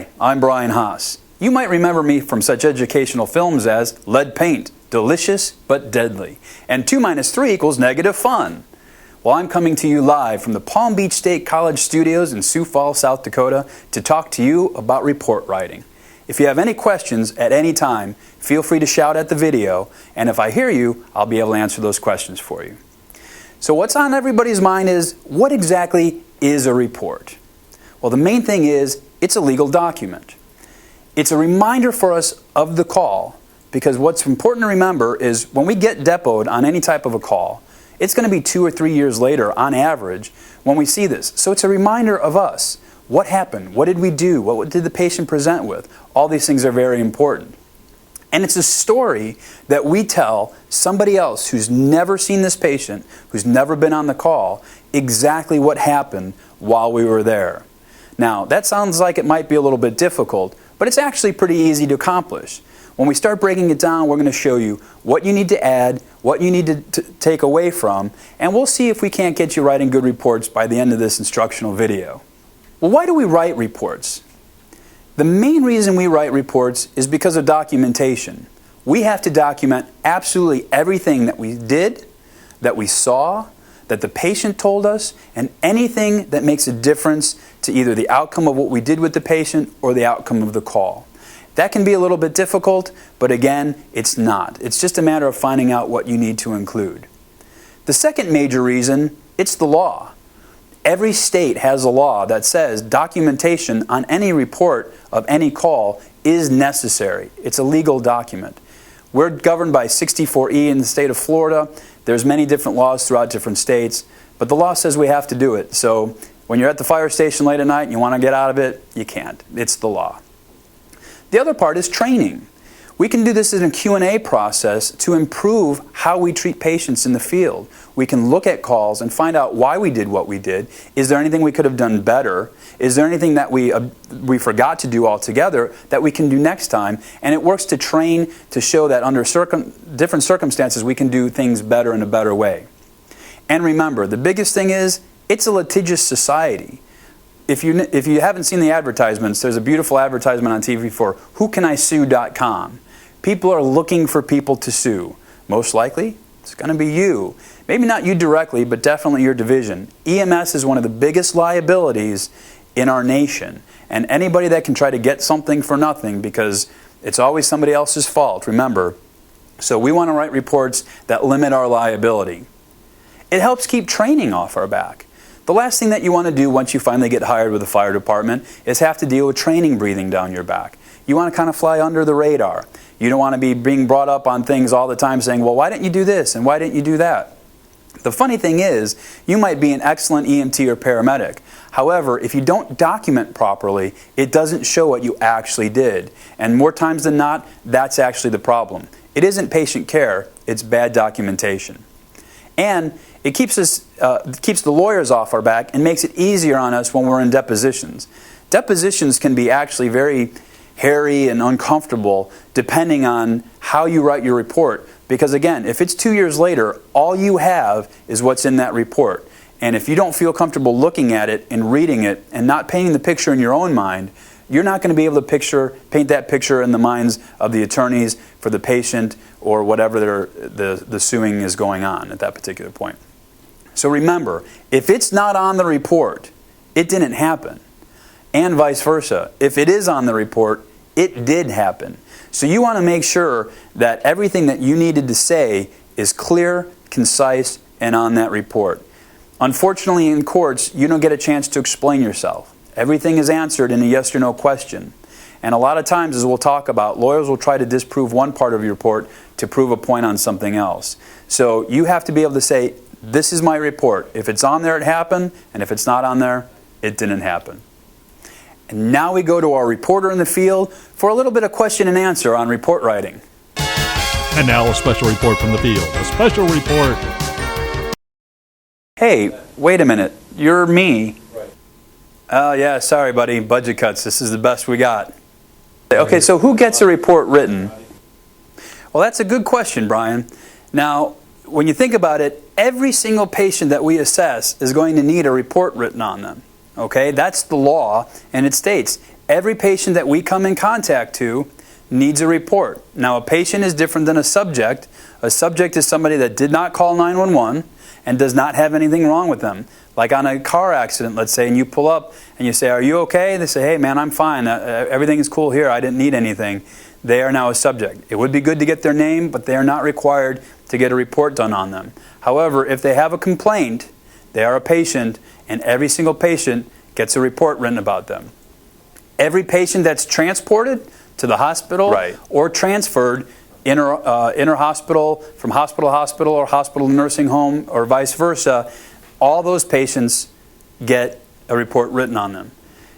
Hi, I'm Brian Haas. You might remember me from such educational films as Lead Paint, Delicious but Deadly, and 2 minus 3 equals negative fun. Well, I'm coming to you live from the Palm Beach State College studios in Sioux Falls, South Dakota, to talk to you about report writing. If you have any questions at any time, feel free to shout at the video, and if I hear you, I'll be able to answer those questions for you. So what's on everybody's mind is, what exactly is a report? Well, the main thing is, it's a legal document. It's a reminder for us of the call, because what's important to remember is when we get depoted on any type of a call, it's going to be 2 or 3 years later, on average, when we see this. So it's a reminder of us. What happened? What did we do? What did the patient present with? All these things are very important. And it's a story that we tell somebody else who's never seen this patient, who's never been on the call, exactly what happened while we were there. Now, that sounds like it might be a little bit difficult, but it's actually pretty easy to accomplish. When we start breaking it down, we're going to show you what you need to add, what you need to take away from, and we'll see if we can't get you writing good reports by the end of this instructional video. Well, why do we write reports? The main reason we write reports is because of documentation. We have to document absolutely everything that we did, that we saw, that the patient told us, and anything that makes a difference to either the outcome of what we did with the patient or the outcome of the call. That can be a little bit difficult, but again, it's not. It's just a matter of finding out what you need to include. The second major reason, it's the law. Every state has a law that says documentation on any report of any call is necessary. It's a legal document. We're governed by 64E in the state of Florida. There's many different laws throughout different states, but the law says we have to do it. So when you're at the fire station late at night and you want to get out of it, you can't. It's the law. The other part is training. We can do this in a Q&A process to improve how we treat patients in the field. We can look at calls and find out why we did what we did. Is there anything we could have done better? Is there anything that we forgot to do altogether that we can do next time? And it works to train to show that under different circumstances we can do things better in a better way. And remember, the biggest thing is, it's a litigious society. If you haven't seen the advertisements, there's a beautiful advertisement on TV for whocanisue.com. People are looking for people to sue. Most likely, it's going to be you. Maybe not you directly, but definitely your division. EMS is one of the biggest liabilities in our nation. And anybody that can try to get something for nothing, because it's always somebody else's fault, remember. So we want to write reports that limit our liability. It helps keep training off our back. The last thing that you want to do once you finally get hired with the fire department is have to deal with training breathing down your back. You want to kind of fly under the radar. You don't want to be being brought up on things all the time saying, well, why didn't you do this and why didn't you do that? The funny thing is, you might be an excellent EMT or paramedic. However, if you don't document properly, it doesn't show what you actually did. And more times than not, that's actually the problem. It isn't patient care, it's bad documentation. And it keeps the lawyers off our back and makes it easier on us when we're in depositions. Depositions can be actually very hairy and uncomfortable depending on how you write your report. Because again, if it's 2 years later, all you have is what's in that report. And if you don't feel comfortable looking at it and reading it and not painting the picture in your own mind, you're not going to be able to paint that picture in the minds of the attorneys for the patient or whatever the suing is going on at that particular point. So remember, if it's not on the report, it didn't happen. And vice versa. If it is on the report, it did happen. So you want to make sure that everything that you needed to say is clear, concise, and on that report. Unfortunately, in courts, you don't get a chance to explain yourself. Everything is answered in a yes or no question. And a lot of times, as we'll talk about, lawyers will try to disprove one part of your report to prove a point on something else. So you have to be able to say, this is my report. If it's on there, it happened. And if it's not on there, it didn't happen. And now we go to our reporter in the field for a little bit of question and answer on report writing. And now a special report from the field. A special report. Hey, wait a minute. You're me. Oh, yeah, sorry, buddy. Budget cuts. This is the best we got. Okay, so who gets a report written? Well, that's a good question, Brian. Now, when you think about it, every single patient that we assess is going to need a report written on them. Okay, that's the law, and it states Every patient that we come in contact to needs a report. Now, a patient is different than a subject. A subject is somebody that did not call 911 and does not have anything wrong with them. Like on a car accident, let's say, and you pull up and you say, "Are you okay?" They say, "Hey, man, I'm fine. Everything is cool here. I didn't need anything." They are now a subject. It would be good to get their name, but they are not required to get a report done on them. However, if they have a complaint, they are a patient, and every single patient gets a report written about them. Every patient that's transported to the hospital or transferred inter-hospital, from hospital to hospital or hospital to nursing home or vice versa, all those patients get a report written on them.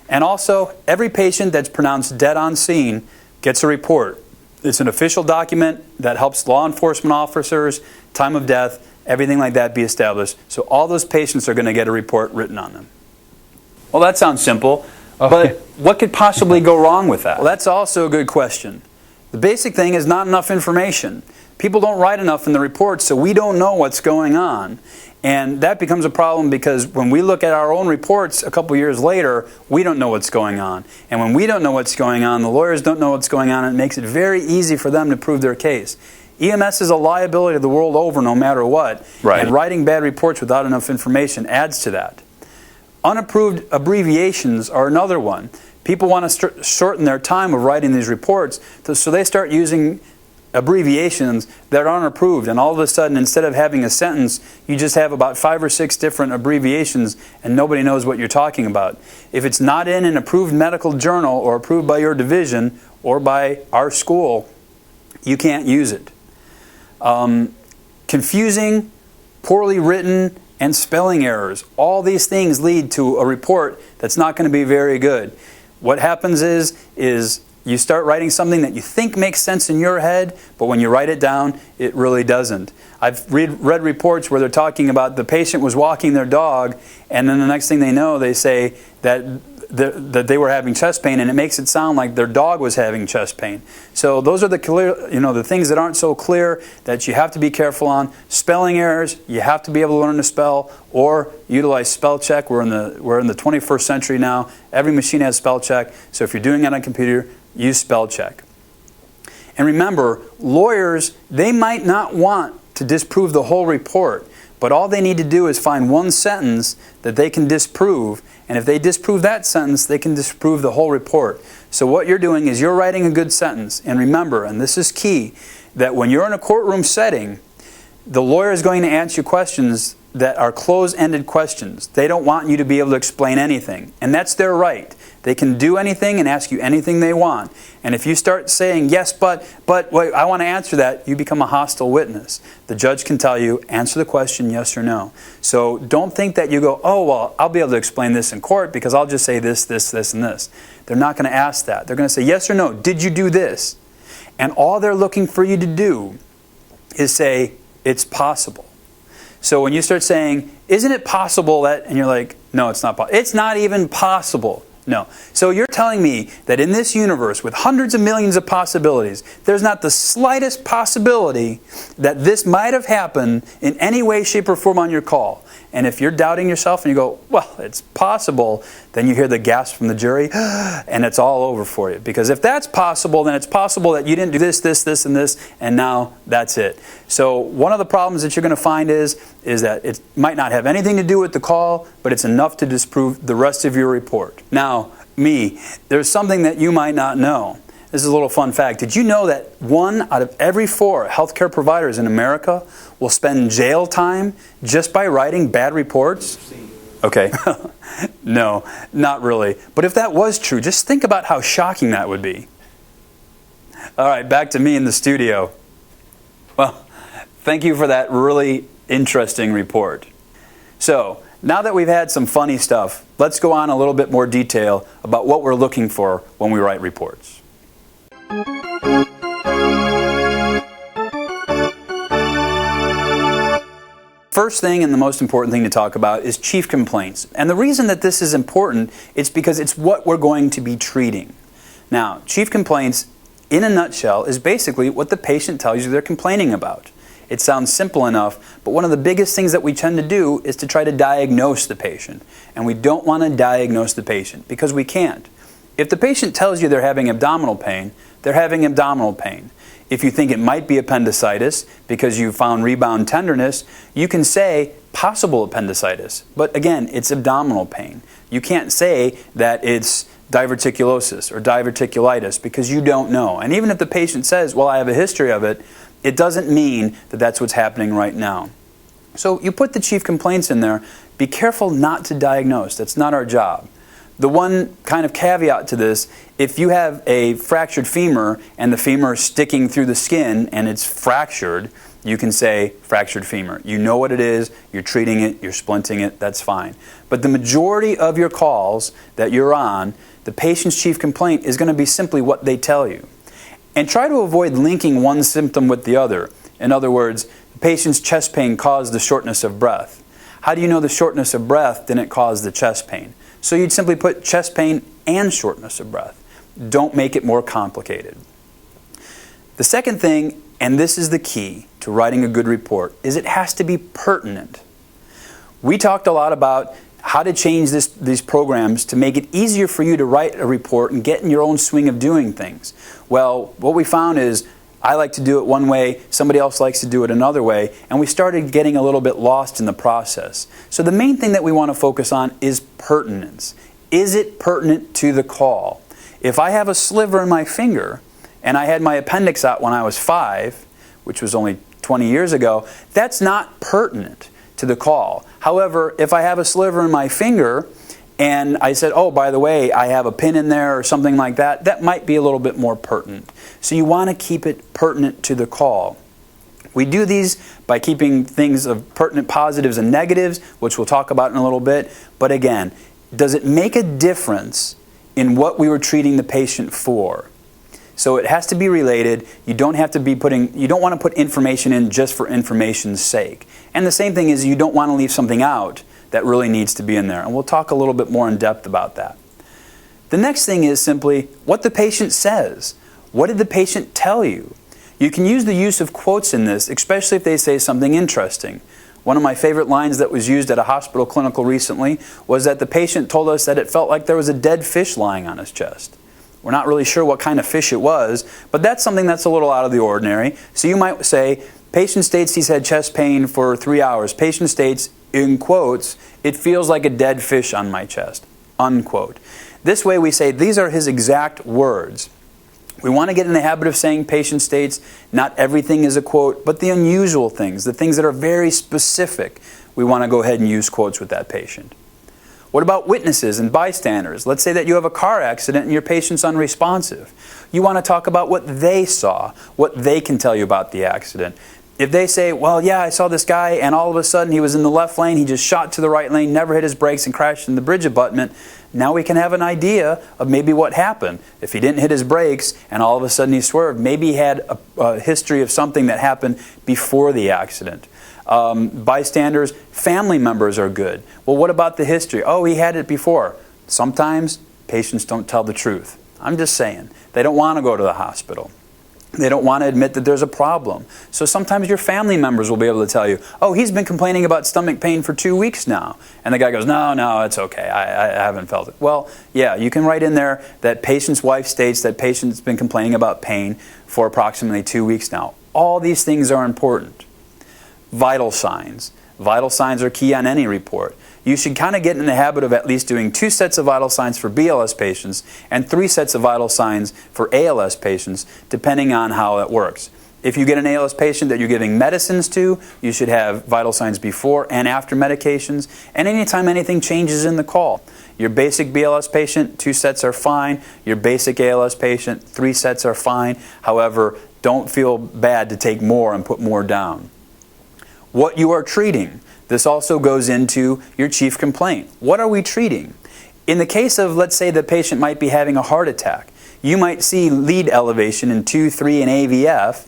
And also, every patient that's pronounced dead on scene gets a report. It's an official document that helps law enforcement officers, time of death, everything like that be established. So all those patients are going to get a report written on them. Well, that sounds simple, but what could possibly go wrong with that? Well, that's also a good question. The basic thing is not enough information. People don't write enough in the reports, so we don't know what's going on. And that becomes a problem because when we look at our own reports a couple years later, we don't know what's going on. And when we don't know what's going on, the lawyers don't know what's going on, and it makes it very easy for them to prove their case. EMS is a liability the world over no matter what. And writing bad reports without enough information adds to that. Unapproved abbreviations are another one. People want to shorten their time of writing these reports, so they start using abbreviations that aren't approved, and all of a sudden, instead of having a sentence, you just have about 5 or 6 different abbreviations, and nobody knows what you're talking about. If it's not in an approved medical journal or approved by your division or by our school, you can't use it. Confusing, poorly written, and spelling errors. All these things lead to a report that's not going to be very good. What happens is you start writing something that you think makes sense in your head, but when you write it down, it really doesn't. I've read reports where they're talking about the patient was walking their dog, and then the next thing they know, they say that they were having chest pain, and it makes it sound like their dog was having chest pain. So those are the things that aren't so clear that you have to be careful on. Spelling errors, you have to be able to learn to spell or utilize spell check. We're in the 21st century now. Every machine has spell check. So if you're doing it on a computer, use spell check. And remember, lawyers, they might not want to disprove the whole report, but all they need to do is find one sentence that they can disprove, and if they disprove that sentence, they can disprove the whole report. So what you're doing is you're writing a good sentence. And remember, and this is key, that when you're in a courtroom setting, the lawyer is going to answer you questions that are closed-ended questions. They don't want you to be able to explain anything, and that's their right. They can do anything and ask you anything they want. And if you start saying, yes, but wait, I want to answer that, you become a hostile witness. The judge can tell you, answer the question, yes or no. So don't think that you go, oh, well, I'll be able to explain this in court because I'll just say this, this, this, and this. They're not going to ask that. They're going to say, yes or no, did you do this? And all they're looking for you to do is say, it's possible. So when you start saying, isn't it possible that, and you're like, no, it's not possible. It's not even possible. No. So you're telling me that in this universe with hundreds of millions of possibilities, there's not the slightest possibility that this might have happened in any way, shape, or form on your call. And if you're doubting yourself and you go, well, it's possible, then you hear the gasp from the jury, and it's all over for you. Because if that's possible, then it's possible that you didn't do this, this, this, and this, and now that's it. So one of the problems that you're going to find is that it might not have anything to do with the call, but it's enough to disprove the rest of your report. Now, there's something that you might not know. This is a little fun fact. Did you know that 1 out of every 4 healthcare providers in America will spend jail time just by writing bad reports? Okay. No, not really. But if that was true, just think about how shocking that would be. All right, back to me in the studio. Well, thank you for that really interesting report. So, now that we've had some funny stuff, let's go on a little bit more detail about what we're looking for when we write reports. First thing and the most important thing to talk about is chief complaints. And the reason that this is important is because it's what we're going to be treating. Now, chief complaints, in a nutshell, is basically what the patient tells you they're complaining about. It sounds simple enough, but one of the biggest things that we tend to do is to try to diagnose the patient. And we don't want to diagnose the patient because we can't. If the patient tells you they're having abdominal pain, they're having abdominal pain. If you think it might be appendicitis because you found rebound tenderness, you can say possible appendicitis. But again, it's abdominal pain. You can't say that it's diverticulosis or diverticulitis because you don't know. And even if the patient says, well, I have a history of it, it doesn't mean that that's what's happening right now. So you put the chief complaints in there. Be careful not to diagnose. That's not our job. The one kind of caveat to this, if you have a fractured femur and the femur is sticking through the skin and it's fractured, you can say fractured femur. You know what it is, you're treating it, you're splinting it, that's fine. But the majority of your calls that you're on, the patient's chief complaint is going to be simply what they tell you. And try to avoid linking one symptom with the other. In other words, the patient's chest pain caused the shortness of breath. How do you know the shortness of breath didn't cause the chest pain? So you'd simply put chest pain and shortness of breath. Don't make it more complicated. The second thing, and this is the key to writing a good report, is it has to be pertinent. We talked a lot about how to change these programs to make it easier for you to write a report and get in your own swing of doing things. Well, what we found is I like to do it one way, somebody else likes to do it another way, and we started getting a little bit lost in the process. So the main thing that we want to focus on is pertinence. Is it pertinent to the call? If I have a sliver in my finger, and I had my appendix out when I was 5, which was only 20 years ago, that's not pertinent to the call. However, if I have a sliver in my finger, and I said, oh, by the way, I have a pin in there or something like that, that might be a little bit more pertinent. So you want to keep it pertinent to the call. We do these by keeping things of pertinent positives and negatives, which we'll talk about in a little bit. But again, does it make a difference in what we were treating the patient for? So it has to be related. You don't want to put information in just for information's sake. And the same thing is you don't want to leave something out that really needs to be in there. And we'll talk a little bit more in depth about that. The next thing is simply what the patient says. What did the patient tell you? You can use the use of quotes in this, especially if they say something interesting. One of my favorite lines that was used at a hospital clinical recently was that the patient told us that it felt like there was a dead fish lying on his chest. We're not really sure what kind of fish it was, but that's something that's a little out of the ordinary. So you might say, patient states he's had chest pain for 3 hours. Patient states, in quotes, it feels like a dead fish on my chest, unquote. This way we say these are his exact words. We want to get in the habit of saying patient states, not everything is a quote, but the unusual things, the things that are very specific, we want to go ahead and use quotes with that patient. What about witnesses and bystanders? Let's say that you have a car accident and your patient's unresponsive. You want to talk about what they saw, what they can tell you about the accident. If they say, well, yeah, I saw this guy and all of a sudden he was in the left lane, he just shot to the right lane, never hit his brakes and crashed in the bridge abutment, now we can have an idea of maybe what happened. If he didn't hit his brakes and all of a sudden he swerved, maybe he had a history of something that happened before the accident. Bystanders, family members are good. Well, what about the history? Oh, he had it before. Sometimes patients don't tell the truth. I'm just saying. They don't want to go to the hospital. They don't want to admit that there's a problem. So sometimes your family members will be able to tell you, oh, he's been complaining about stomach pain for 2 weeks now. And the guy goes, no, it's okay. I haven't felt it. Well, yeah, you can write in there that patient's wife states that patient's been complaining about pain for approximately 2 weeks now. All these things are important. Vital signs. Vital signs are key on any report. You should kind of get in the habit of at least doing 2 sets of vital signs for BLS patients and 3 sets of vital signs for ALS patients, depending on how it works. If you get an ALS patient that you're giving medicines to, you should have vital signs before and after medications, and anytime anything changes in the call. Your basic BLS patient, 2 sets are fine. Your basic ALS patient, 3 sets are fine. However, don't feel bad to take more and put more down. What you are treating. This also goes into your chief complaint. What are we treating? In the case of, let's say the patient might be having a heart attack, you might see lead elevation in 2, 3, and AVF,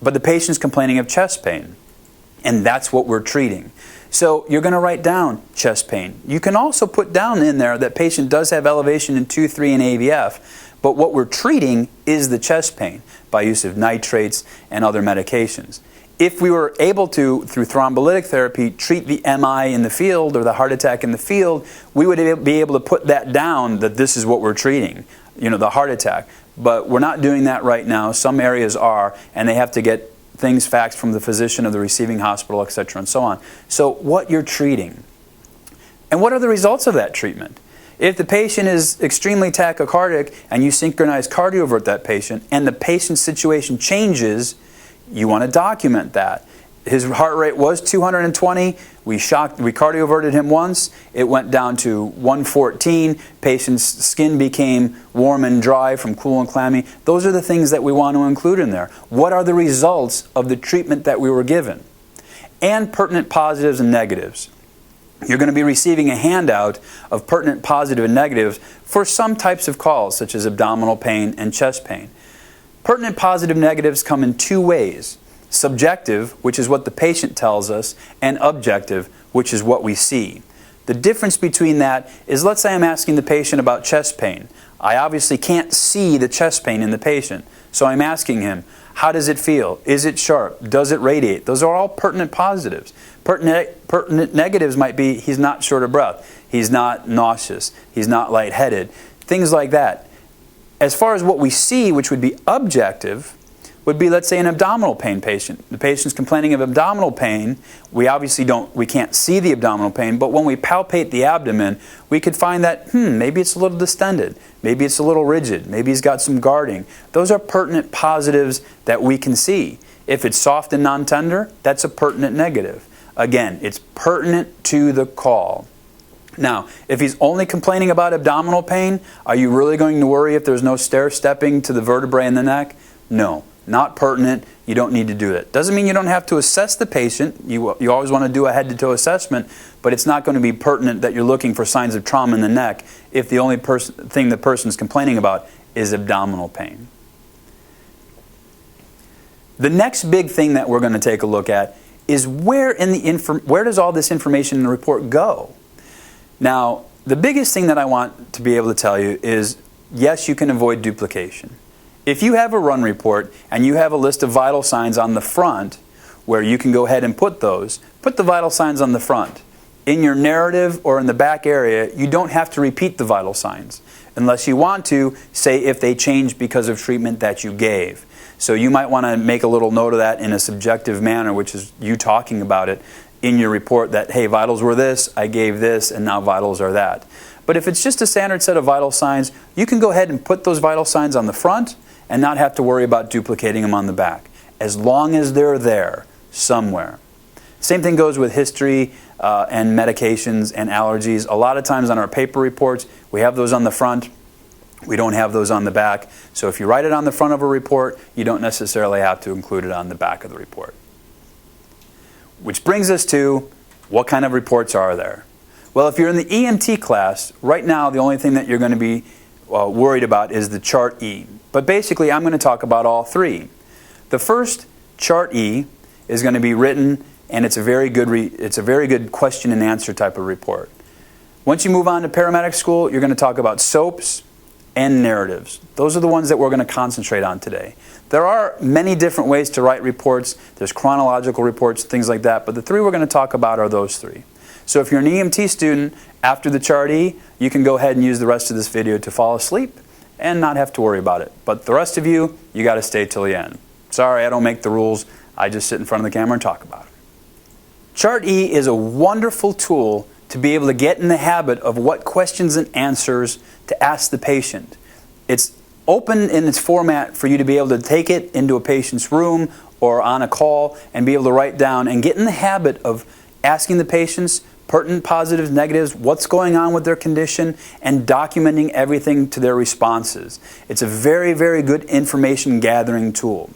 but the patient's complaining of chest pain. And that's what we're treating. So you're going to write down chest pain. You can also put down in there that patient does have elevation in 2, 3, and AVF, but what we're treating is the chest pain by use of nitrates and other medications. If we were able to, through thrombolytic therapy, treat the MI in the field or the heart attack in the field, we would be able to put that down that this is what we're treating, the heart attack. But we're not doing that right now. Some areas are, and they have to get things faxed from the physician of the receiving hospital, etc., and so on. So what you're treating. And what are the results of that treatment? If the patient is extremely tachycardic and you synchronize cardiovert that patient and the patient's situation changes, you want to document that. His heart rate was 220. We cardioverted him once. It went down to 114. Patient's skin became warm and dry from cool and clammy. Those are the things that we want to include in there. What are the results of the treatment that we were given? And pertinent positives and negatives. You're going to be receiving a handout of pertinent positive and negatives for some types of calls, such as abdominal pain and chest pain. Pertinent positive negatives come in two ways. Subjective, which is what the patient tells us, and objective, which is what we see. The difference between that is, let's say I'm asking the patient about chest pain. I obviously can't see the chest pain in the patient, so I'm asking him, how does it feel? Is it sharp? Does it radiate? Those are all pertinent positives. Pertinent negatives might be, he's not short of breath, he's not nauseous, he's not lightheaded, things like that. As far as what we see, which would be objective, would be, let's say, an abdominal pain patient. The patient's complaining of abdominal pain. We obviously we can't see the abdominal pain, but when we palpate the abdomen, we could find that, maybe it's a little distended, maybe it's a little rigid, maybe he's got some guarding. Those are pertinent positives that we can see. If it's soft and non-tender, that's a pertinent negative. Again, it's pertinent to the call. Now, if he's only complaining about abdominal pain, are you really going to worry if there's no stair-stepping to the vertebrae in the neck? No. Not pertinent. You don't need to do that. Doesn't mean you don't have to assess the patient. You always want to do a head-to-toe assessment, but it's not going to be pertinent that you're looking for signs of trauma in the neck if the only thing the person's complaining about is abdominal pain. The next big thing that we're going to take a look at is where does all this information in the report go? Now, the biggest thing that I want to be able to tell you is, yes, you can avoid duplication. If you have a run report and you have a list of vital signs on the front where you can go ahead and put the vital signs on the front. In your narrative or in the back area, you don't have to repeat the vital signs unless you want to, say if they change because of treatment that you gave. So you might want to make a little note of that in a subjective manner, which is you talking about it in your report that, hey, vitals were this, I gave this, and now vitals are that. But if it's just a standard set of vital signs, you can go ahead and put those vital signs on the front and not have to worry about duplicating them on the back, as long as they're there somewhere. Same thing goes with history and medications and allergies. A lot of times on our paper reports, we have those on the front. We don't have those on the back. So if you write it on the front of a report, you don't necessarily have to include it on the back of the report. Which brings us to, what kind of reports are there? Well, if you're in the EMT class, right now the only thing that you're going to be worried about is the Chart E. But basically, I'm going to talk about all three. The first, Chart E, is going to be written, and it's a very good question and answer type of report. Once you move on to paramedic school, you're going to talk about SOAPs and narratives. Those are the ones that we're going to concentrate on today. There are many different ways to write reports. There's chronological reports, things like that, but the three we're going to talk about are those three. So if you're an EMT student, after the Chart E, you can go ahead and use the rest of this video to fall asleep and not have to worry about it. But the rest of you got to stay till the end. Sorry, I don't make the rules. I just sit in front of the camera and talk about it. Chart E is a wonderful tool to be able to get in the habit of what questions and answers to ask the patient. It's open in its format for you to be able to take it into a patient's room or on a call and be able to write down and get in the habit of asking the patients pertinent positives, negatives, what's going on with their condition, and documenting everything to their responses. It's a very, very good information gathering tool.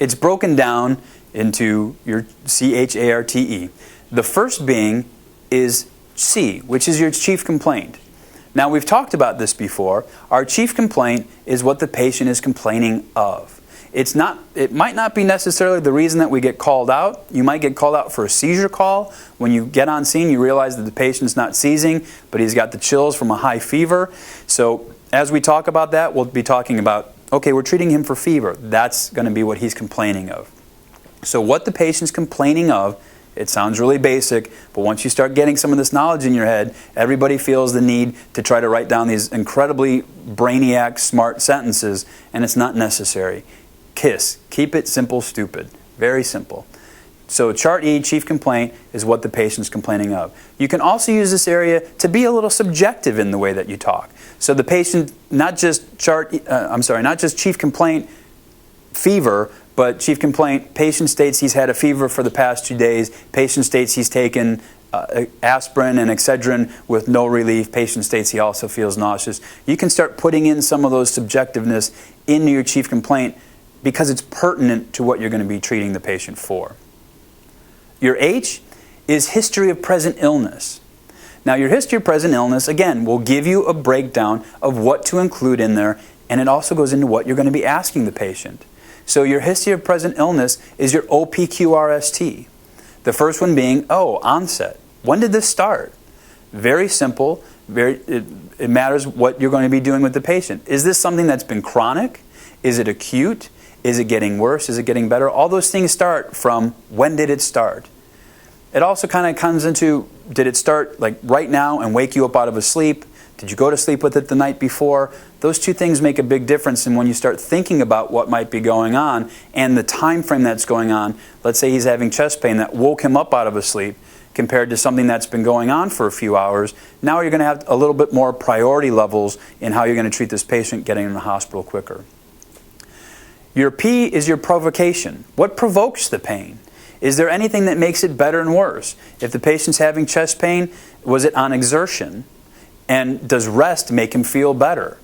It's broken down into your CHARTE. The first being is C, which is your chief complaint. Now, we've talked about this before. Our chief complaint is what the patient is complaining of. It might not be necessarily the reason that we get called out. You might get called out for a seizure call. When you get on scene, you realize that the patient's not seizing, but he's got the chills from a high fever. So as we talk about that, we'll be talking about, okay, we're treating him for fever. That's going to be what he's complaining of. So what the patient's complaining of, it sounds really basic, but once you start getting some of this knowledge in your head, everybody feels the need to try to write down these incredibly brainiac, smart sentences, and it's not necessary. KISS. Keep it simple, stupid. Very simple. So chart E, chief complaint, is what the patient's complaining of. You can also use this area to be a little subjective in the way that you talk. So the patient, not just chief complaint, fever, but chief complaint, patient states he's had a fever for the past 2 days. Patient states he's taken aspirin and Excedrin with no relief. Patient states he also feels nauseous. You can start putting in some of those subjectiveness into your chief complaint because it's pertinent to what you're going to be treating the patient for. Your H is history of present illness. Now your history of present illness, again, will give you a breakdown of what to include in there, and it also goes into what you're going to be asking the patient. So your history of present illness is your OPQRST. The first one being, onset. When did this start? Very simple. It matters what you're going to be doing with the patient. Is this something that's been chronic? Is it acute? Is it getting worse? Is it getting better? All those things start from when did it start? It also kind of comes into, did it start like right now and wake you up out of a sleep? Did you go to sleep with it the night before? Those two things make a big difference in when you start thinking about what might be going on and the time frame that's going on. Let's say he's having chest pain that woke him up out of a sleep compared to something that's been going on for a few hours. Now you're going to have a little bit more priority levels in how you're going to treat this patient getting in the hospital quicker. Your P is your provocation. What provokes the pain? Is there anything that makes it better and worse? If the patient's having chest pain, was it on exertion? And does rest make him feel better?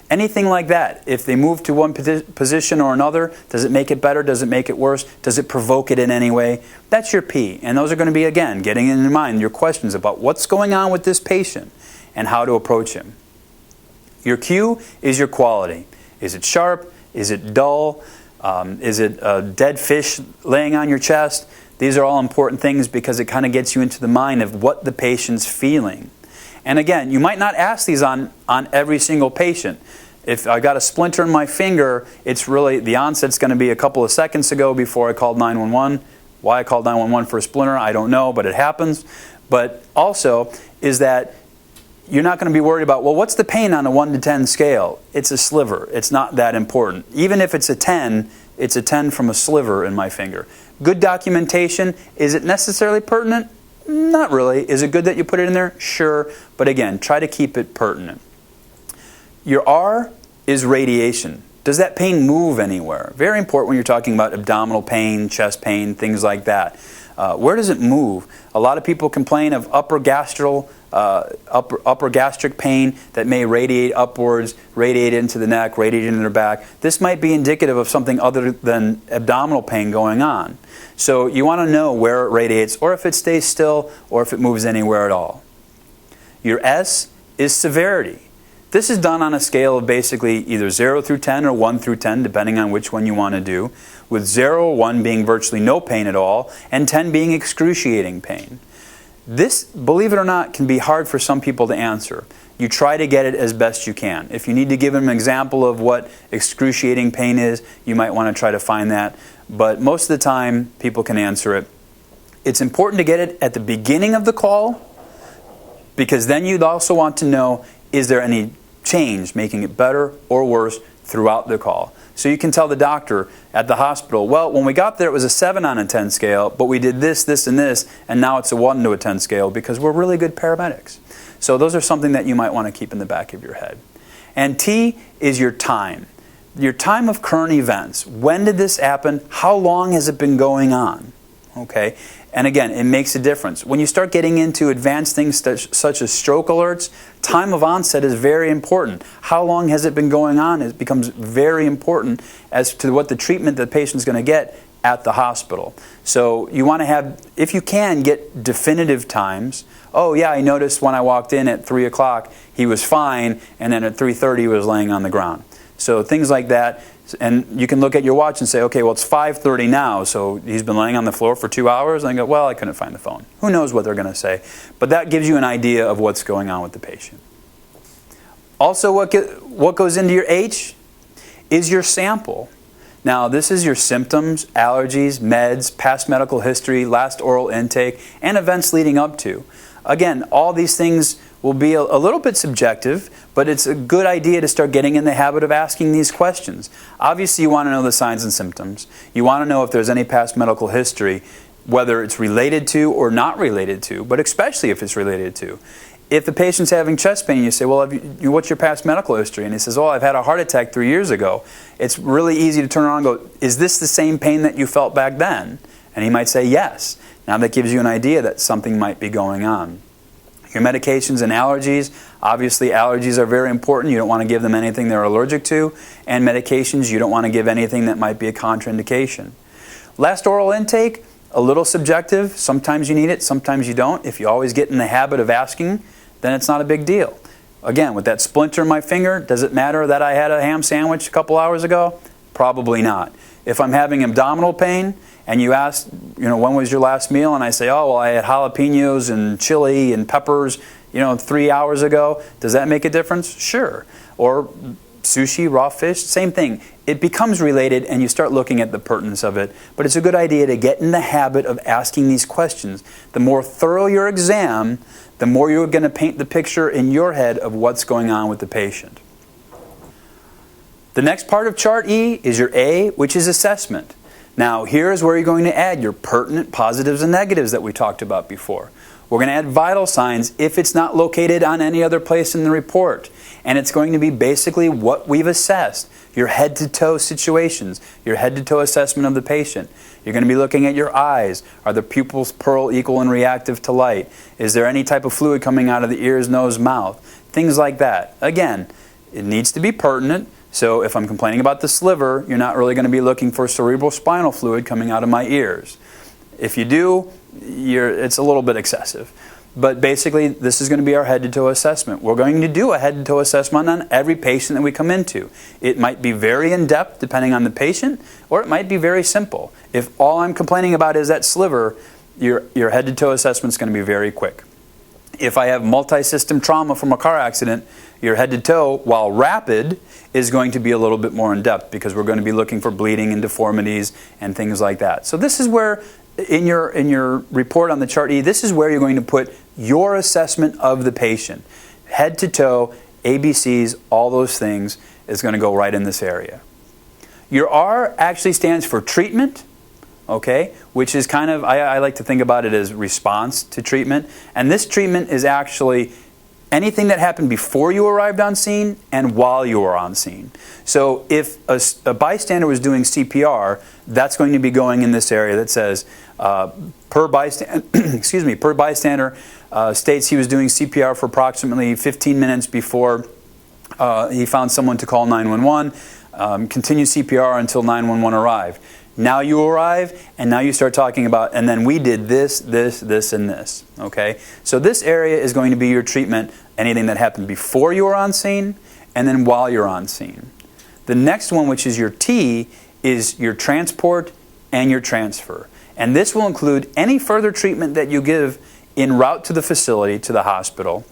Anything like that. If they move to one position or another, does it make it better? Does it make it worse? Does it provoke it in any way? That's your P. And those are going to be, again, getting in your mind your questions about what's going on with this patient and how to approach him. Your Q is your quality. Is it sharp? Is it dull? Is it a dead fish laying on your chest? These are all important things because it kind of gets you into the mind of what the patient's feeling. And again, you might not ask these on every single patient. If I got a splinter in my finger, it's really, the onset's going to be a couple of seconds ago before I called 911. Why I called 911 for a splinter, I don't know, but it happens. But also is that you're not going to be worried about, well, what's the pain on a 1 to 10 scale? It's a sliver. It's not that important. Even if it's a 10, it's a 10 from a sliver in my finger. Good documentation. Is it necessarily pertinent? Not really. Is it good that you put it in there? Sure. But again, try to keep it pertinent. Your R is radiation. Does that pain move anywhere? Very important when you're talking about abdominal pain, chest pain, things like that. Where does it move? A lot of people complain of upper gastric pain that may radiate upwards, radiate into the neck, radiate into their back. This might be indicative of something other than abdominal pain going on. So you want to know where it radiates, or if it stays still, or if it moves anywhere at all. Your S is severity. This is done on a scale of basically either 0 through 10 or 1 through 10, depending on which one you want to do, with 0 or 1 being virtually no pain at all, and 10 being excruciating pain. This, believe it or not, can be hard for some people to answer. You try to get it as best you can. If you need to give them an example of what excruciating pain is, you might want to try to find that. But most of the time, people can answer it. It's important to get it at the beginning of the call, because then you'd also want to know, is there any change making it better or worse throughout the call? So you can tell the doctor at the hospital, well, when we got there it was a 7 on a 10 scale, but we did this, this, and this, and now it's a 1 to a 10 scale because we're really good paramedics. So those are something that you might want to keep in the back of your head. And T is your time. Your time of current events. When did this happen? How long has it been going on? Okay. And again, it makes a difference. When you start getting into advanced things such as stroke alerts, time of onset is very important. How long has it been going on? It becomes very important as to what the treatment the patient's going to get at the hospital. So you want to have, if you can, get definitive times. Oh yeah, I noticed when I walked in at 3 o'clock, he was fine, and then at 3:30 he was laying on the ground. So things like that. And you can look at your watch and say, okay, well, it's 5:30 now, so he's been laying on the floor for 2 hours. And I go, well, I couldn't find the phone. Who knows what they're going to say? But that gives you an idea of what's going on with the patient. Also, what goes into your H is your sample. Now, this is your symptoms, allergies, meds, past medical history, last oral intake, and events leading up to. Again, all these things will be a little bit subjective, but it's a good idea to start getting in the habit of asking these questions. Obviously, you want to know the signs and symptoms. You want to know if there's any past medical history, whether it's related to or not related to, but especially if it's related to. If the patient's having chest pain, you say, well, what's your past medical history? And he says, oh, I've had a heart attack 3 years ago. It's really easy to turn around and go, is this the same pain that you felt back then? And he might say yes. Now that gives you an idea that something might be going on. Your medications and allergies, obviously allergies are very important. You don't want to give them anything they're allergic to. And medications, you don't want to give anything that might be a contraindication. Last oral intake, a little subjective. Sometimes you need it, sometimes you don't. If you always get in the habit of asking, then it's not a big deal. Again, with that splinter in my finger, does it matter that I had a ham sandwich a couple hours ago? Probably not. If I'm having abdominal pain, and you ask, when was your last meal? And I say, oh, well, I had jalapenos and chili and peppers, 3 hours ago. Does that make a difference? Sure. Or sushi, raw fish, same thing. It becomes related and you start looking at the pertinence of it. But it's a good idea to get in the habit of asking these questions. The more thorough your exam, the more you're going to paint the picture in your head of what's going on with the patient. The next part of Chart E is your A, which is assessment. Now, here's where you're going to add your pertinent positives and negatives that we talked about before. We're going to add vital signs if it's not located on any other place in the report. And it's going to be basically what we've assessed. Your head-to-toe situations, your head-to-toe assessment of the patient. You're going to be looking at your eyes. Are the pupils pearl, equal, and reactive to light? Is there any type of fluid coming out of the ears, nose, mouth? Things like that. Again, it needs to be pertinent. So if I'm complaining about the sliver, you're not really going to be looking for cerebral spinal fluid coming out of my ears. If you do, it's a little bit excessive. But basically, this is going to be our head-to-toe assessment. We're going to do a head-to-toe assessment on every patient that we come into. It might be very in-depth depending on the patient, or it might be very simple. If all I'm complaining about is that sliver, your head-to-toe assessment is going to be very quick. If I have multi-system trauma from a car accident, your head-to-toe, while rapid, is going to be a little bit more in-depth because we're going to be looking for bleeding and deformities and things like that. So this is where, in your report on the Chart E, this is where you're going to put your assessment of the patient. Head-to-toe, ABCs, all those things is going to go right in this area. Your R actually stands for treatment, okay, which is kind of, I like to think about it as response to treatment. And this treatment is actually anything that happened before you arrived on scene and while you were on scene. So if a bystander was doing CPR, that's going to be going in this area that says, per bystander states he was doing CPR for approximately 15 minutes before he found someone to call 911, continue CPR until 911 arrived. Now you arrive, and now you start talking about, and then we did this, this, this, and this. Okay? So this area is going to be your treatment, anything that happened before you were on scene, and then while you're on scene. The next one, which is your T, is your transport and your transfer. And this will include any further treatment that you give en route to the facility, to the hospital,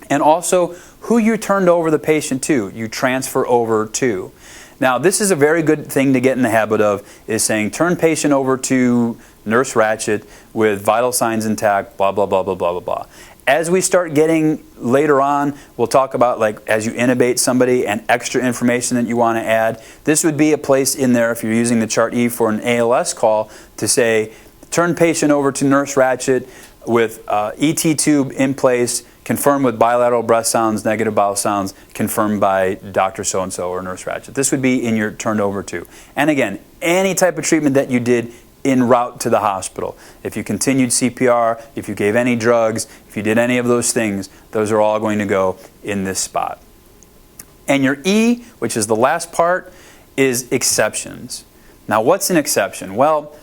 and also who you turned over the patient to, you transfer over to. Now, this is a very good thing to get in the habit of, is saying, turn patient over to Nurse Ratchet with vital signs intact, blah, blah, blah, blah, blah, blah, blah. As we start getting later on, we'll talk about, like, as you intubate somebody and extra information that you want to add. This would be a place in there, if you're using the Chart E for an ALS call, to say, turn patient over to Nurse Ratchet with ET tube in place, confirmed with bilateral breath sounds, negative bowel sounds, confirmed by Dr. So-and-so or Nurse Ratchet. This would be in your turned over to. And again, any type of treatment that you did en route to the hospital. If you continued CPR, if you gave any drugs, if you did any of those things, those are all going to go in this spot. And your E, which is the last part, is exceptions. Now, what's an exception? Well,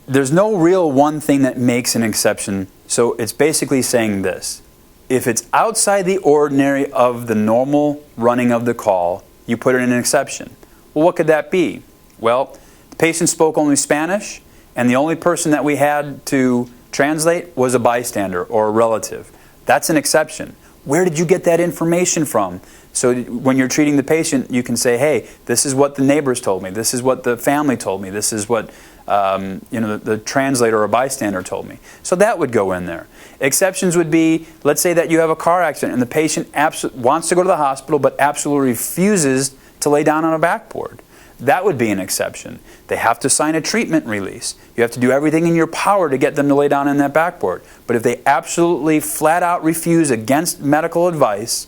there's no real one thing that makes an exception. So it's basically saying this. If it's outside the ordinary of the normal running of the call, you put it in an exception. Well, what could that be? Well, the patient spoke only Spanish, and the only person that we had to translate was a bystander or a relative. That's an exception. Where did you get that information from? So when you're treating the patient, you can say, hey, this is what the neighbors told me. This is what the family told me. This is what the translator or bystander told me. So that would go in there. Exceptions would be, let's say that you have a car accident and the patient wants to go to the hospital but absolutely refuses to lay down on a backboard. That would be an exception. They have to sign a treatment release. You have to do everything in your power to get them to lay down on that backboard. But if they absolutely flat out refuse against medical advice,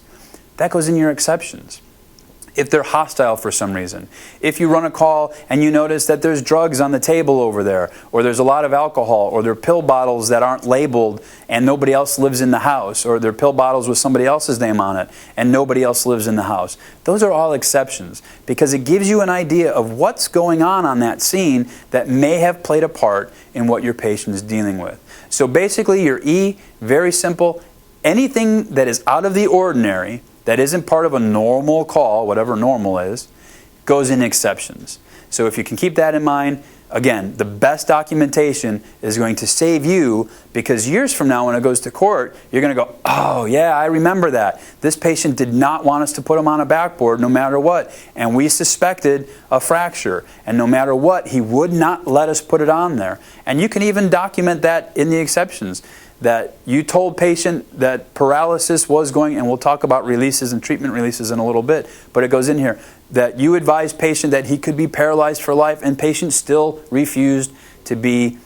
that goes in your exceptions. If they're hostile for some reason. If you run a call and you notice that there's drugs on the table over there, or there's a lot of alcohol, or there are pill bottles that aren't labeled and nobody else lives in the house, or there are pill bottles with somebody else's name on it and nobody else lives in the house. Those are all exceptions because it gives you an idea of what's going on that scene that may have played a part in what your patient is dealing with. So basically your E, very simple, anything that is out of the ordinary, that isn't part of a normal call, whatever normal is, goes in exceptions. So if you can keep that in mind, again, the best documentation is going to save you because years from now when it goes to court, you're going to go, oh yeah, I remember that. This patient did not want us to put him on a backboard no matter what, and we suspected a fracture, and no matter what, he would not let us put it on there. And you can even document that in the exceptions. That you told patient that paralysis was going, and we'll talk about releases and treatment releases in a little bit, but it goes in here, that you advised patient that he could be paralyzed for life, and patient still refused to be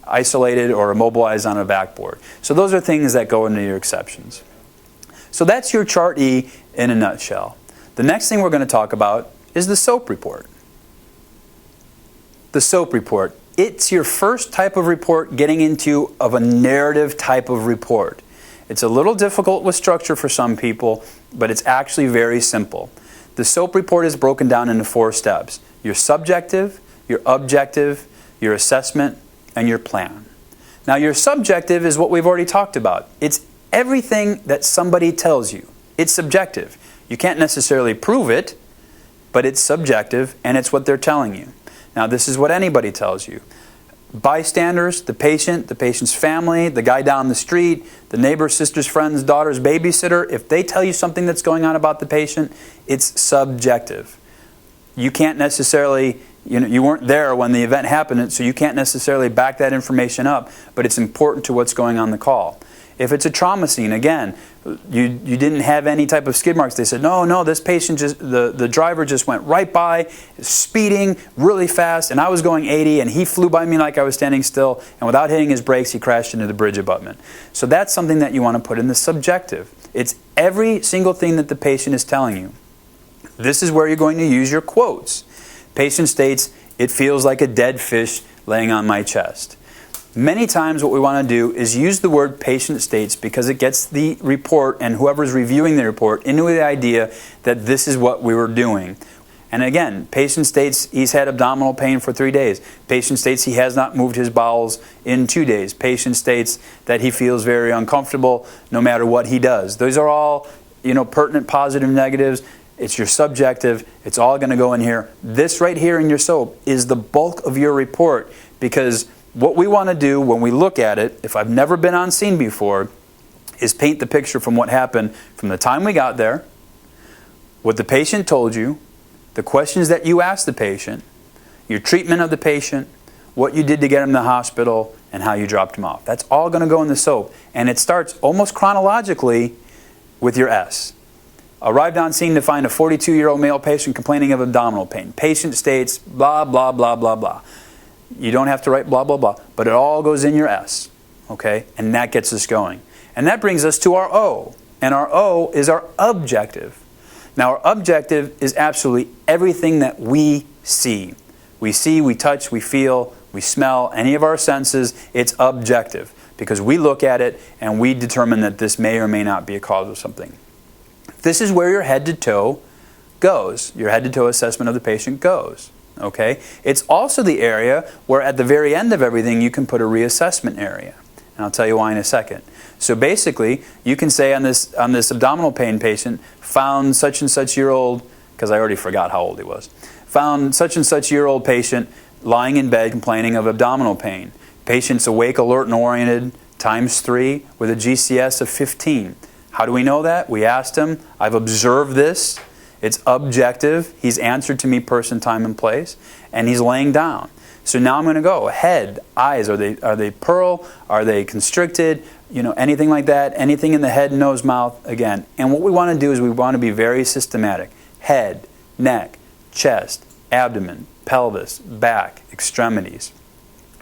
isolated or immobilized on a backboard. So those are things that go into your exceptions. So that's your Chart E in a nutshell. The next thing we're going to talk about is the SOAP report. The SOAP report. It's your first type of report getting into of a narrative type of report. It's a little difficult with structure for some people, but it's actually very simple. The SOAP report is broken down into 4 steps. Your subjective, your objective, your assessment, and your plan. Now your subjective is what we've already talked about. It's everything that somebody tells you. It's subjective. You can't necessarily prove it, but it's subjective and it's what they're telling you. Now this is what anybody tells you. Bystanders, the patient's family, the guy down the street, the neighbor, sister's, friend's, daughter's babysitter, if they tell you something that's going on about the patient, it's subjective. You can't necessarily, you weren't there when the event happened, so you can't necessarily back that information up, but it's important to what's going on the call. If it's a trauma scene, again, you didn't have any type of skid marks. They said, no, this patient the driver just went right by, speeding really fast, and I was going 80, and he flew by me like I was standing still, and without hitting his brakes, he crashed into the bridge abutment. So that's something that you want to put in the subjective. It's every single thing that the patient is telling you. This is where you're going to use your quotes. Patient states, it feels like a dead fish laying on my chest. Many times what we want to do is use the word patient states because it gets the report and whoever's reviewing the report into the idea that this is what we were doing. And again, patient states he's had abdominal pain for 3 days. Patient states he has not moved his bowels in 2 days. Patient states that he feels very uncomfortable no matter what he does. Those are all, pertinent positive, negatives. It's your subjective. It's all going to go in here. This right here in your SOAP is the bulk of your report because what we want to do when we look at it, if I've never been on scene before, is paint the picture from what happened from the time we got there, what the patient told you, the questions that you asked the patient, your treatment of the patient, what you did to get him to the hospital, and how you dropped him off. That's all going to go in the SOAP. And it starts almost chronologically with your S. Arrived on scene to find a 42-year-old male patient complaining of abdominal pain. Patient states, blah, blah, blah, blah, blah. You don't have to write blah, blah, blah, but it all goes in your S, okay? And that gets us going. And that brings us to our O, and our O is our objective. Now, our objective is absolutely everything that we see. We see, we touch, we feel, we smell, any of our senses, it's objective because we look at it and we determine that this may or may not be a cause of something. This is where your head to toe goes. Your head to toe assessment of the patient goes. Okay? It's also the area where at the very end of everything you can put a reassessment area. And I'll tell you why in a second. So basically, you can say on this abdominal pain patient, found such and such year old, because I already forgot how old he was, found such and such year old patient lying in bed complaining of abdominal pain. Patient's awake, alert, and oriented, ×3 with a GCS of 15. How do we know that? We asked him. I've observed this. It's objective. He's answered to me person, time, and place. And he's laying down. So now I'm going to go. Head, eyes, are they pearl? Are they constricted? Anything like that. Anything in the head, nose, mouth, again. And what we want to do is we want to be very systematic. Head, neck, chest, abdomen, pelvis, back, extremities.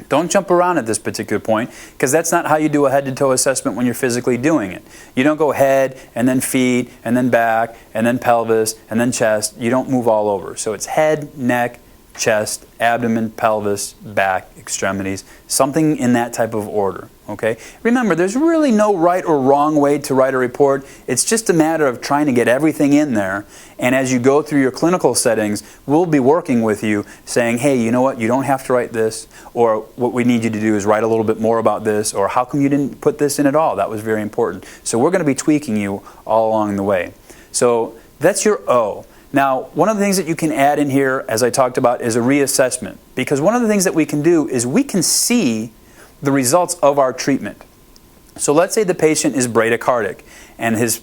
Don't jump around at this particular point, because that's not how you do a head-to-toe assessment when you're physically doing it. You don't go head, and then feet, and then back, and then pelvis, and then chest. You don't move all over. So it's head, neck, chest, abdomen, pelvis, back, extremities, something in that type of order. Okay? Remember, there's really no right or wrong way to write a report. It's just a matter of trying to get everything in there. And as you go through your clinical settings, we'll be working with you saying, hey, you know what, you don't have to write this, or what we need you to do is write a little bit more about this, or how come you didn't put this in at all? That was very important. So we're going to be tweaking you all along the way. So that's your O. Now, one of the things that you can add in here, as I talked about, is a reassessment. Because one of the things that we can do is we can see the results of our treatment. So let's say the patient is bradycardic, and his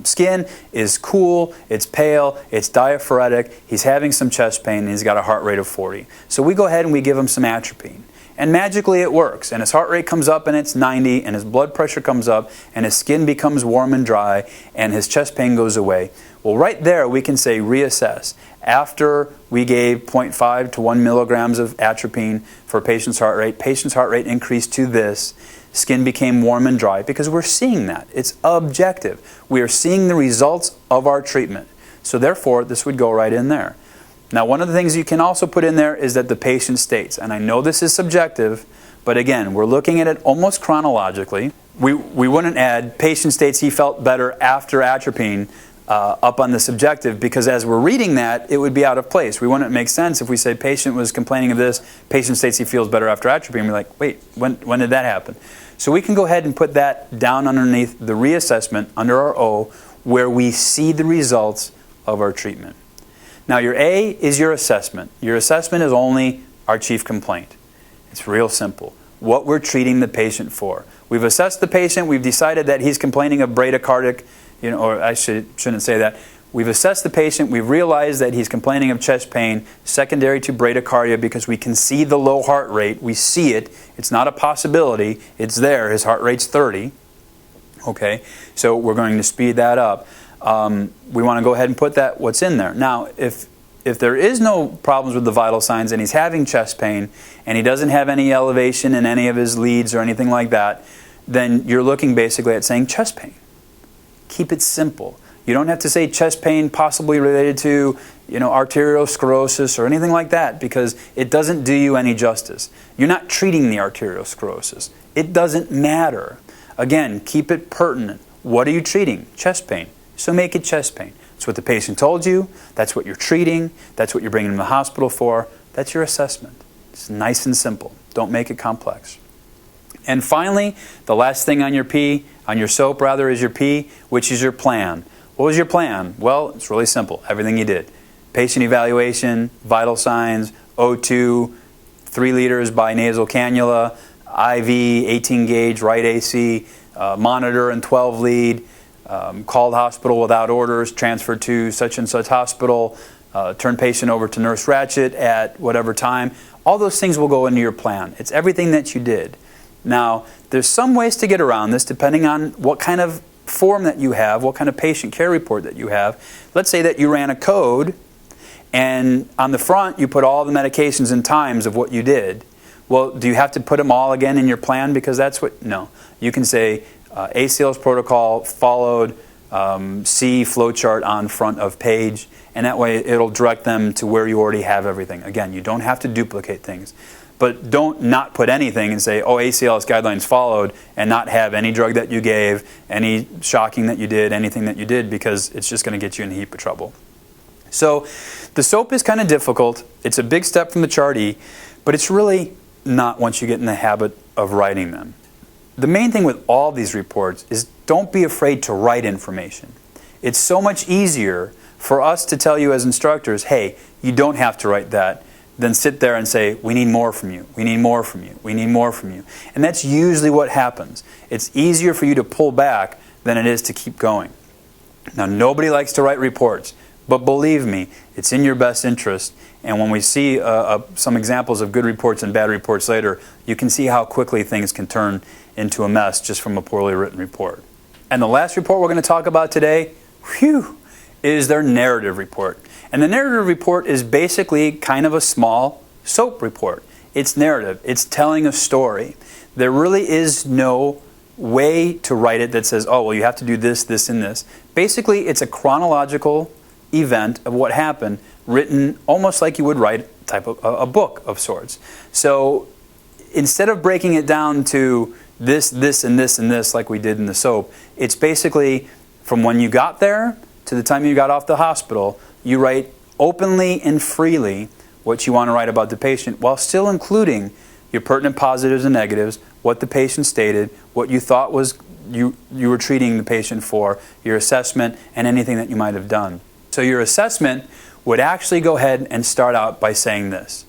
skin is cool, it's pale, it's diaphoretic, he's having some chest pain, and he's got a heart rate of 40. So we go ahead and we give him some atropine. And magically it works, and his heart rate comes up and it's 90, and his blood pressure comes up, and his skin becomes warm and dry, and his chest pain goes away. Well, right there we can say reassess. After we gave 0.5 to 1 milligrams of atropine for a patient's heart rate increased to this. Skin became warm and dry, because we're seeing that. It's objective. We are seeing the results of our treatment. So therefore, this would go right in there. Now, one of the things you can also put in there is that the patient states, and I know this is subjective, but again, we're looking at it almost chronologically. We wouldn't add patient states he felt better after atropine up on the subjective, because as we're reading that, it would be out of place. We wouldn't make sense if we say patient was complaining of this, patient states he feels better after atropine. We're like, wait, when did that happen? So we can go ahead and put that down underneath the reassessment under our O, where we see the results of our treatment. Now your A is your assessment. Your assessment is only our chief complaint. It's real simple. What we're treating the patient for. We've assessed the patient. We've decided that he's complaining of bradycardic, or I shouldn't say that. We've assessed the patient. We've realized that he's complaining of chest pain secondary to bradycardia, because we can see the low heart rate. We see it. It's not a possibility. It's there. His heart rate's 30. Okay, so we're going to speed that up. We want to go ahead and put what's in there. Now, if there is no problems with the vital signs and he's having chest pain and he doesn't have any elevation in any of his leads or anything like that, then you're looking basically at saying chest pain. Keep it simple. You don't have to say chest pain possibly related to arteriosclerosis or anything like that, because it doesn't do you any justice. You're not treating the arteriosclerosis. It doesn't matter. Again, keep it pertinent. What are you treating? Chest pain. So make it chest pain. That's what the patient told you. That's what you're treating. That's what you're bringing him to the hospital for. That's your assessment. It's nice and simple. Don't make it complex. And finally, the last thing on your P, on your SOAP rather, is your P, which is your plan. What was your plan? Well, it's really simple. Everything you did. Patient evaluation, vital signs, O2, 3 liters by nasal cannula, IV, 18 gauge, right AC, monitor and 12 lead, called hospital without orders, transferred to such and such hospital, turn patient over to Nurse Ratchet at whatever time. All those things will go into your plan. It's everything that you did. Now, there's some ways to get around this depending on what kind of form that you have, what kind of patient care report that you have. Let's say that you ran a code, and on the front you put all the medications and times of what you did. Well, do you have to put them all again in your plan? Because that's what, no. You can say ACLS protocol followed C flowchart on front of page, and that way it'll direct them to where you already have everything. Again, you don't have to duplicate things. But don't not put anything and say, oh, ACLS guidelines followed, and not have any drug that you gave, any shocking that you did, anything that you did, because it's just going to get you in a heap of trouble. So the SOAP is kind of difficult. It's a big step from the Chart E, but it's really not once you get in the habit of writing them. The main thing with all these reports is don't be afraid to write information. It's so much easier for us to tell you as instructors, hey, you don't have to write that, than sit there and say, we need more from you, we need more from you, we need more from you. And that's usually what happens. It's easier for you to pull back than it is to keep going. Now, nobody likes to write reports, but believe me, it's in your best interest. And when we see some examples of good reports and bad reports later, you can see how quickly things can turn into a mess just from a poorly written report. And the last report we're going to talk about today, is their narrative report. And the narrative report is basically kind of a small SOAP report. It's narrative. It's telling a story. There really is no way to write it that says, oh, well, you have to do this, this, and this. Basically, it's a chronological event of what happened, written almost like you would write a book of sorts. So instead of breaking it down to this, this, and this, and this like we did in the SOAP, it's basically from when you got there to the time you got off the hospital, you write openly and freely what you want to write about the patient while still including your pertinent positives and negatives, what the patient stated, what you thought was you were treating the patient for, your assessment, and anything that you might have done. So your assessment would actually go ahead and start out by saying this.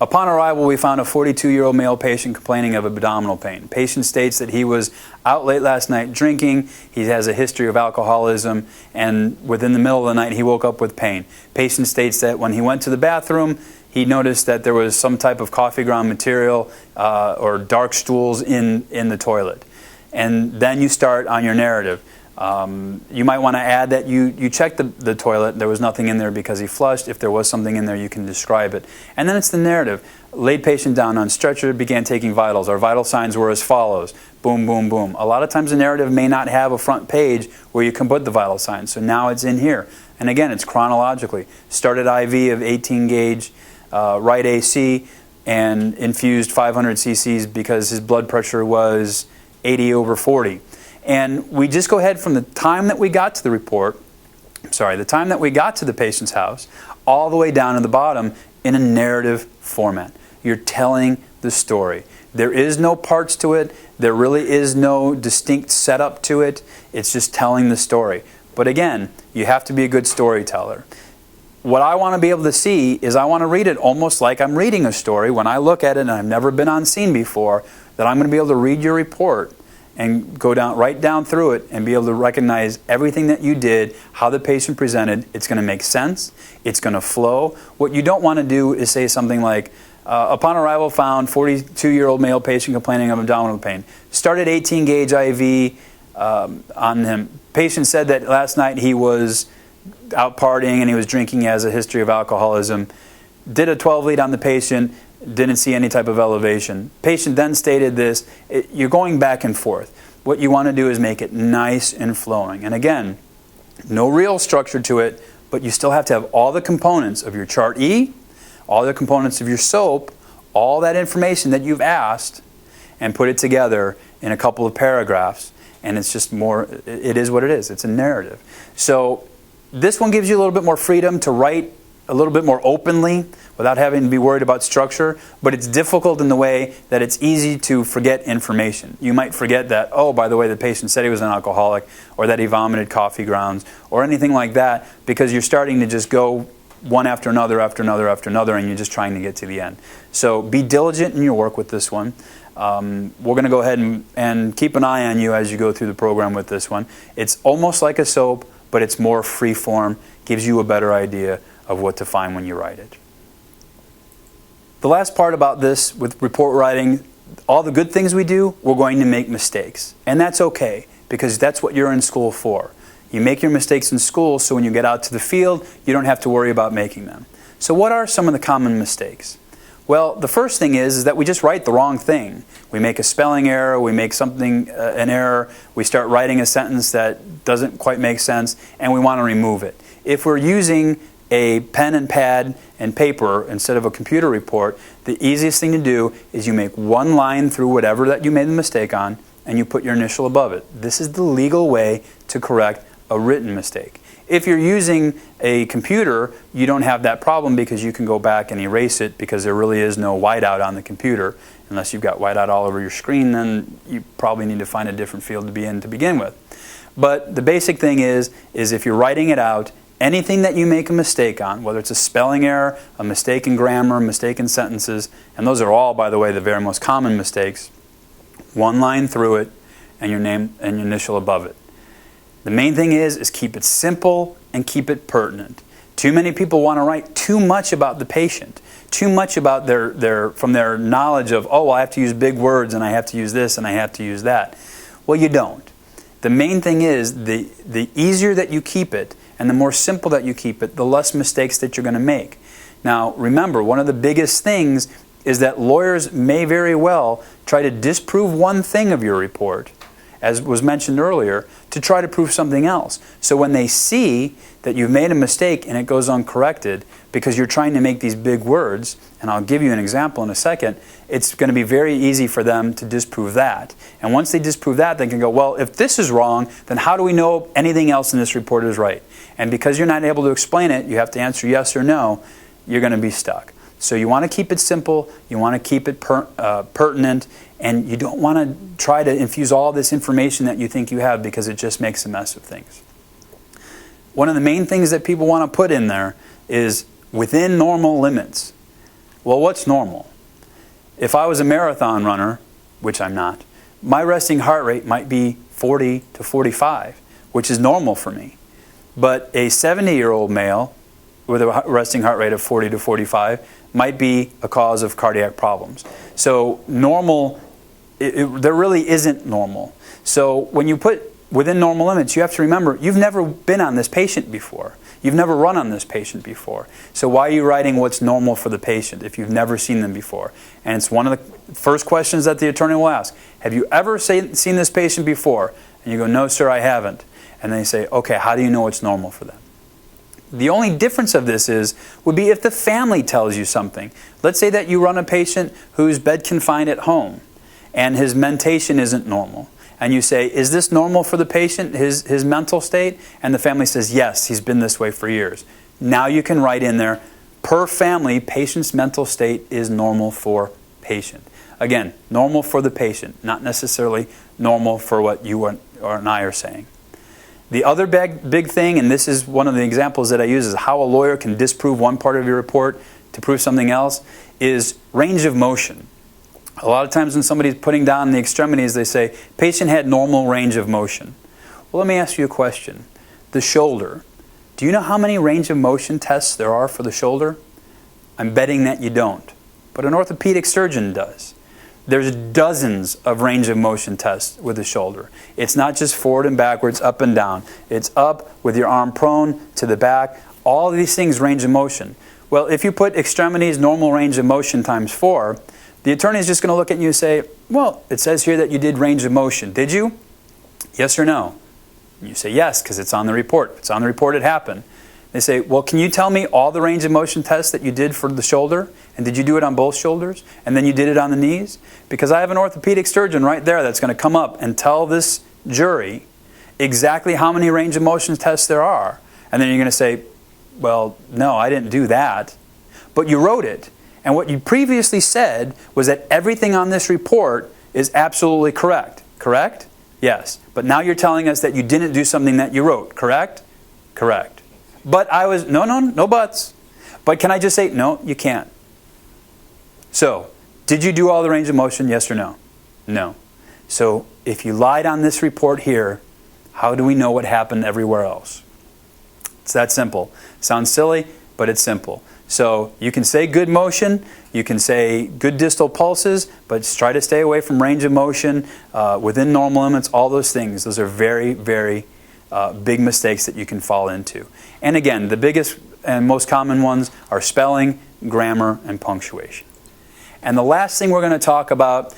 Upon arrival, we found a 42-year-old male patient complaining of abdominal pain. Patient states that he was out late last night drinking, he has a history of alcoholism, and within the middle of the night he woke up with pain. Patient states that when he went to the bathroom, he noticed that there was some type of coffee ground material or dark stools in the toilet. And then you start on your narrative. You might want to add that you checked the toilet, there was nothing in there because he flushed. If there was something in there, you can describe it. And then it's the narrative. Laid patient down on stretcher, began taking vitals. Our vital signs were as follows. Boom, boom, boom. A lot of times the narrative may not have a front page where you can put the vital signs. So now it's in here. And again, it's chronologically. Started IV of 18 gauge, right AC, and infused 500 cc's because his blood pressure was 80/40. And we just go ahead from the time that we got to the report, the time that we got to the patient's house, all the way down to the bottom in a narrative format. You're telling the story. There is no parts to it. There really is no distinct setup to it. It's just telling the story. But again, you have to be a good storyteller. What I want to be able to see is I want to read it almost like I'm reading a story. When I look at it and I've never been on scene before, that I'm going to be able to read your report and go right down through it and be able to recognize everything that you did, how the patient presented. It's going to make sense. It's going to flow. What you don't want to do is say something like, upon arrival found 42-year-old male patient complaining of abdominal pain. Started 18 gauge IV on him. Patient said that last night he was out partying and he was drinking, he has a history of alcoholism. Did a 12 lead on the patient. Didn't see any type of elevation. Patient then stated this. You're going back and forth. What you want to do is make it nice and flowing. And again, no real structure to it, but you still have to have all the components of your Chart E, all the components of your SOAP, all that information that you've asked, and put it together in a couple of paragraphs. And it's just more, it is what it is. It's a narrative. So this one gives you a little bit more freedom to write a little bit more openly without having to be worried about structure, but it's difficult in the way that it's easy to forget information. You might forget that, oh, by the way, the patient said he was an alcoholic, or that he vomited coffee grounds, or anything like that, because you're starting to just go one after another, after another, after another, and you're just trying to get to the end. So be diligent in your work with this one. We're going to go ahead and keep an eye on you as you go through the program with this one. It's almost like a SOAP, but it's more free form, gives you a better idea of what to find when you write it. The last part about this with report writing, all the good things we do, we're going to make mistakes. And that's okay, because that's what you're in school for. You make your mistakes in school so when you get out to the field, you don't have to worry about making them. So what are some of the common mistakes? Well, the first thing is that we just write the wrong thing. We make a spelling error, we make something, an error, we start writing a sentence that doesn't quite make sense, and we want to remove it. If we're using a pen and pad and paper instead of a computer report, the easiest thing to do is you make one line through whatever that you made the mistake on, and you put your initial above it. This is the legal way to correct a written mistake. If you're using a computer, you don't have that problem because you can go back and erase it because there really is no whiteout on the computer. Unless you've got whiteout all over your screen, then you probably need to find a different field to be in to begin with. But the basic thing is if you're writing it out, anything that you make a mistake on, whether it's a spelling error, a mistake in grammar, a mistake in sentences, and those are all, by the way, the very most common mistakes, one line through it, and your name and your initial above it. The main thing is keep it simple and keep it pertinent. Too many people want to write too much about the patient, too much about from their knowledge of, oh, well, I have to use big words and I have to use this and I have to use that. Well, you don't. The main thing is the easier that you keep it and the more simple that you keep it, the less mistakes that you're going to make. Now, remember, one of the biggest things is that lawyers may very well try to disprove one thing of your report, as was mentioned earlier, to try to prove something else. So when they see that you've made a mistake and it goes uncorrected because you're trying to make these big words, and I'll give you an example in a second, it's going to be very easy for them to disprove that. And once they disprove that, they can go, well, if this is wrong, then how do we know anything else in this report is right? And because you're not able to explain it, you have to answer yes or no, you're going to be stuck. So you want to keep it simple, you want to keep it pertinent, and you don't want to try to infuse all this information that you think you have because it just makes a mess of things. One of the main things that people want to put in there is within normal limits. Well, what's normal? If I was a marathon runner, which I'm not, my resting heart rate might be 40 to 45, which is normal for me. But a 70-year-old male with a resting heart rate of 40 to 45 might be a cause of cardiac problems. So normal, there really isn't normal. So when you put within normal limits, you have to remember, you've never been on this patient before. You've never run on this patient before. So why are you writing what's normal for the patient if you've never seen them before? And it's one of the first questions that the attorney will ask. Have you ever seen this patient before? And you go, no, sir, I haven't. And they say, okay, how do you know it's normal for them? The only difference of this would be if the family tells you something. Let's say that you run a patient who's bed confined at home and his mentation isn't normal. And you say, is this normal for the patient, his mental state? And the family says, yes, he's been this way for years. Now you can write in there, per family, patient's mental state is normal for patient. Again, normal for the patient, not necessarily normal for what you and I are saying. The other big thing, and this is one of the examples that I use, is how a lawyer can disprove one part of your report to prove something else, is range of motion. A lot of times when somebody's putting down the extremities, they say, patient had normal range of motion. Well, let me ask you a question. The shoulder. Do you know how many range of motion tests there are for the shoulder? I'm betting that you don't. But an orthopedic surgeon does. There's dozens of range of motion tests with the shoulder. It's not just forward and backwards, up and down. It's up with your arm prone to the back. All of these things range of motion. Well, if you put extremities normal range of motion times 4, the attorney is just going to look at you and say, well, it says here that you did range of motion. Did you? Yes or no? And you say yes, because it's on the report. If it's on the report, it happened. They say, well, can you tell me all the range of motion tests that you did for the shoulder? And did you do it on both shoulders? And then you did it on the knees? Because I have an orthopedic surgeon right there that's going to come up and tell this jury exactly how many range of motion tests there are. And then you're going to say, well, no, I didn't do that. But you wrote it. And what you previously said was that everything on this report is absolutely correct. Correct? Yes. But now you're telling us that you didn't do something that you wrote. Correct? Correct. But no buts. But can I just say, no, you can't. So, did you do all the range of motion, yes or no? No. So, if you lied on this report here, how do we know what happened everywhere else? It's that simple. Sounds silly, but it's simple. So, you can say good motion, you can say good distal pulses, but just try to stay away from range of motion, within normal limits, all those things. Those are very, very big mistakes that you can fall into. And again, the biggest and most common ones are spelling, grammar, and punctuation. And the last thing we're going to talk about,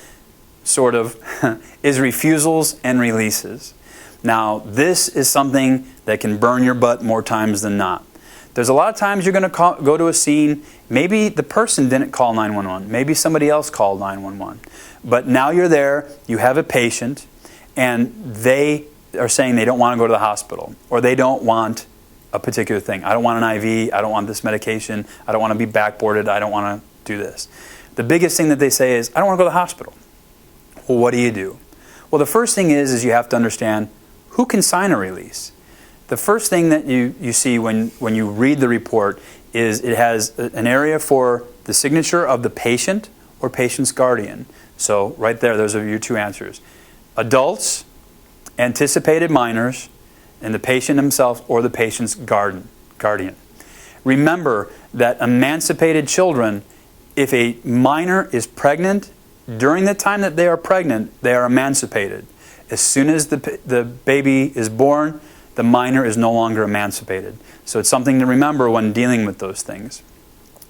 sort of, is refusals and releases. Now, this is something that can burn your butt more times than not. There's a lot of times you're going to go to a scene, maybe the person didn't call 911, maybe somebody else called 911. But now you're there, you have a patient, and they are saying they don't want to go to the hospital, or they don't want a particular thing. I don't want an IV, I don't want this medication, I don't want to be backboarded, I don't want to do this. The biggest thing that they say is, I don't want to go to the hospital. Well, what do you do? Well, the first thing is you have to understand who can sign a release. The first thing that you see when you read the report is it has an area for the signature of the patient or patient's guardian. So right there, those are your two answers. Adults anticipated minors, and the patient himself or the patient's guardian. Remember that emancipated children, if a minor is pregnant, during the time that they are pregnant, they are emancipated. As soon as the baby is born, the minor is no longer emancipated. So it's something to remember when dealing with those things.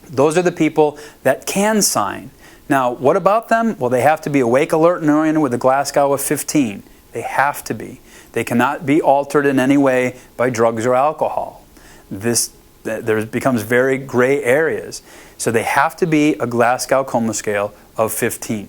Those are the people that can sign. Now, what about them? Well, they have to be awake, alert, and oriented with a Glasgow of 15. They have to be. They cannot be altered in any way by drugs or alcohol. There becomes very gray areas. So they have to be a Glasgow Coma Scale of 15.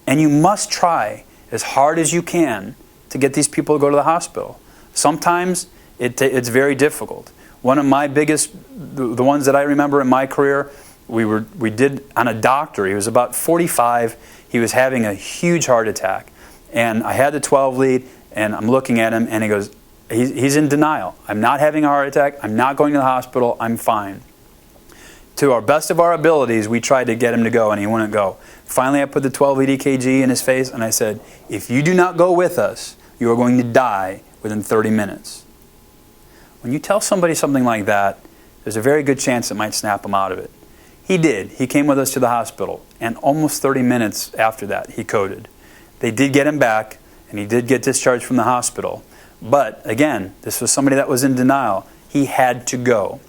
And you must try as hard as you can to get these people to go to the hospital. Sometimes it's very difficult. One of my biggest, the ones that I remember in my career, we did on a doctor. He was about 45. He was having a huge heart attack. And I had the 12 lead, and I'm looking at him, and he goes, he's in denial. I'm not having a heart attack. I'm not going to the hospital. I'm fine. To our best of our abilities, we tried to get him to go, and he wouldn't go. Finally, I put the 12 lead EKG in his face, and I said, if you do not go with us, you are going to die within 30 minutes. When you tell somebody something like that, there's a very good chance it might snap him out of it. He did. He came with us to the hospital, and almost 30 minutes after that, he coded. They did get him back, and he did get discharged from the hospital. But, again, this was somebody that was in denial. He had to go.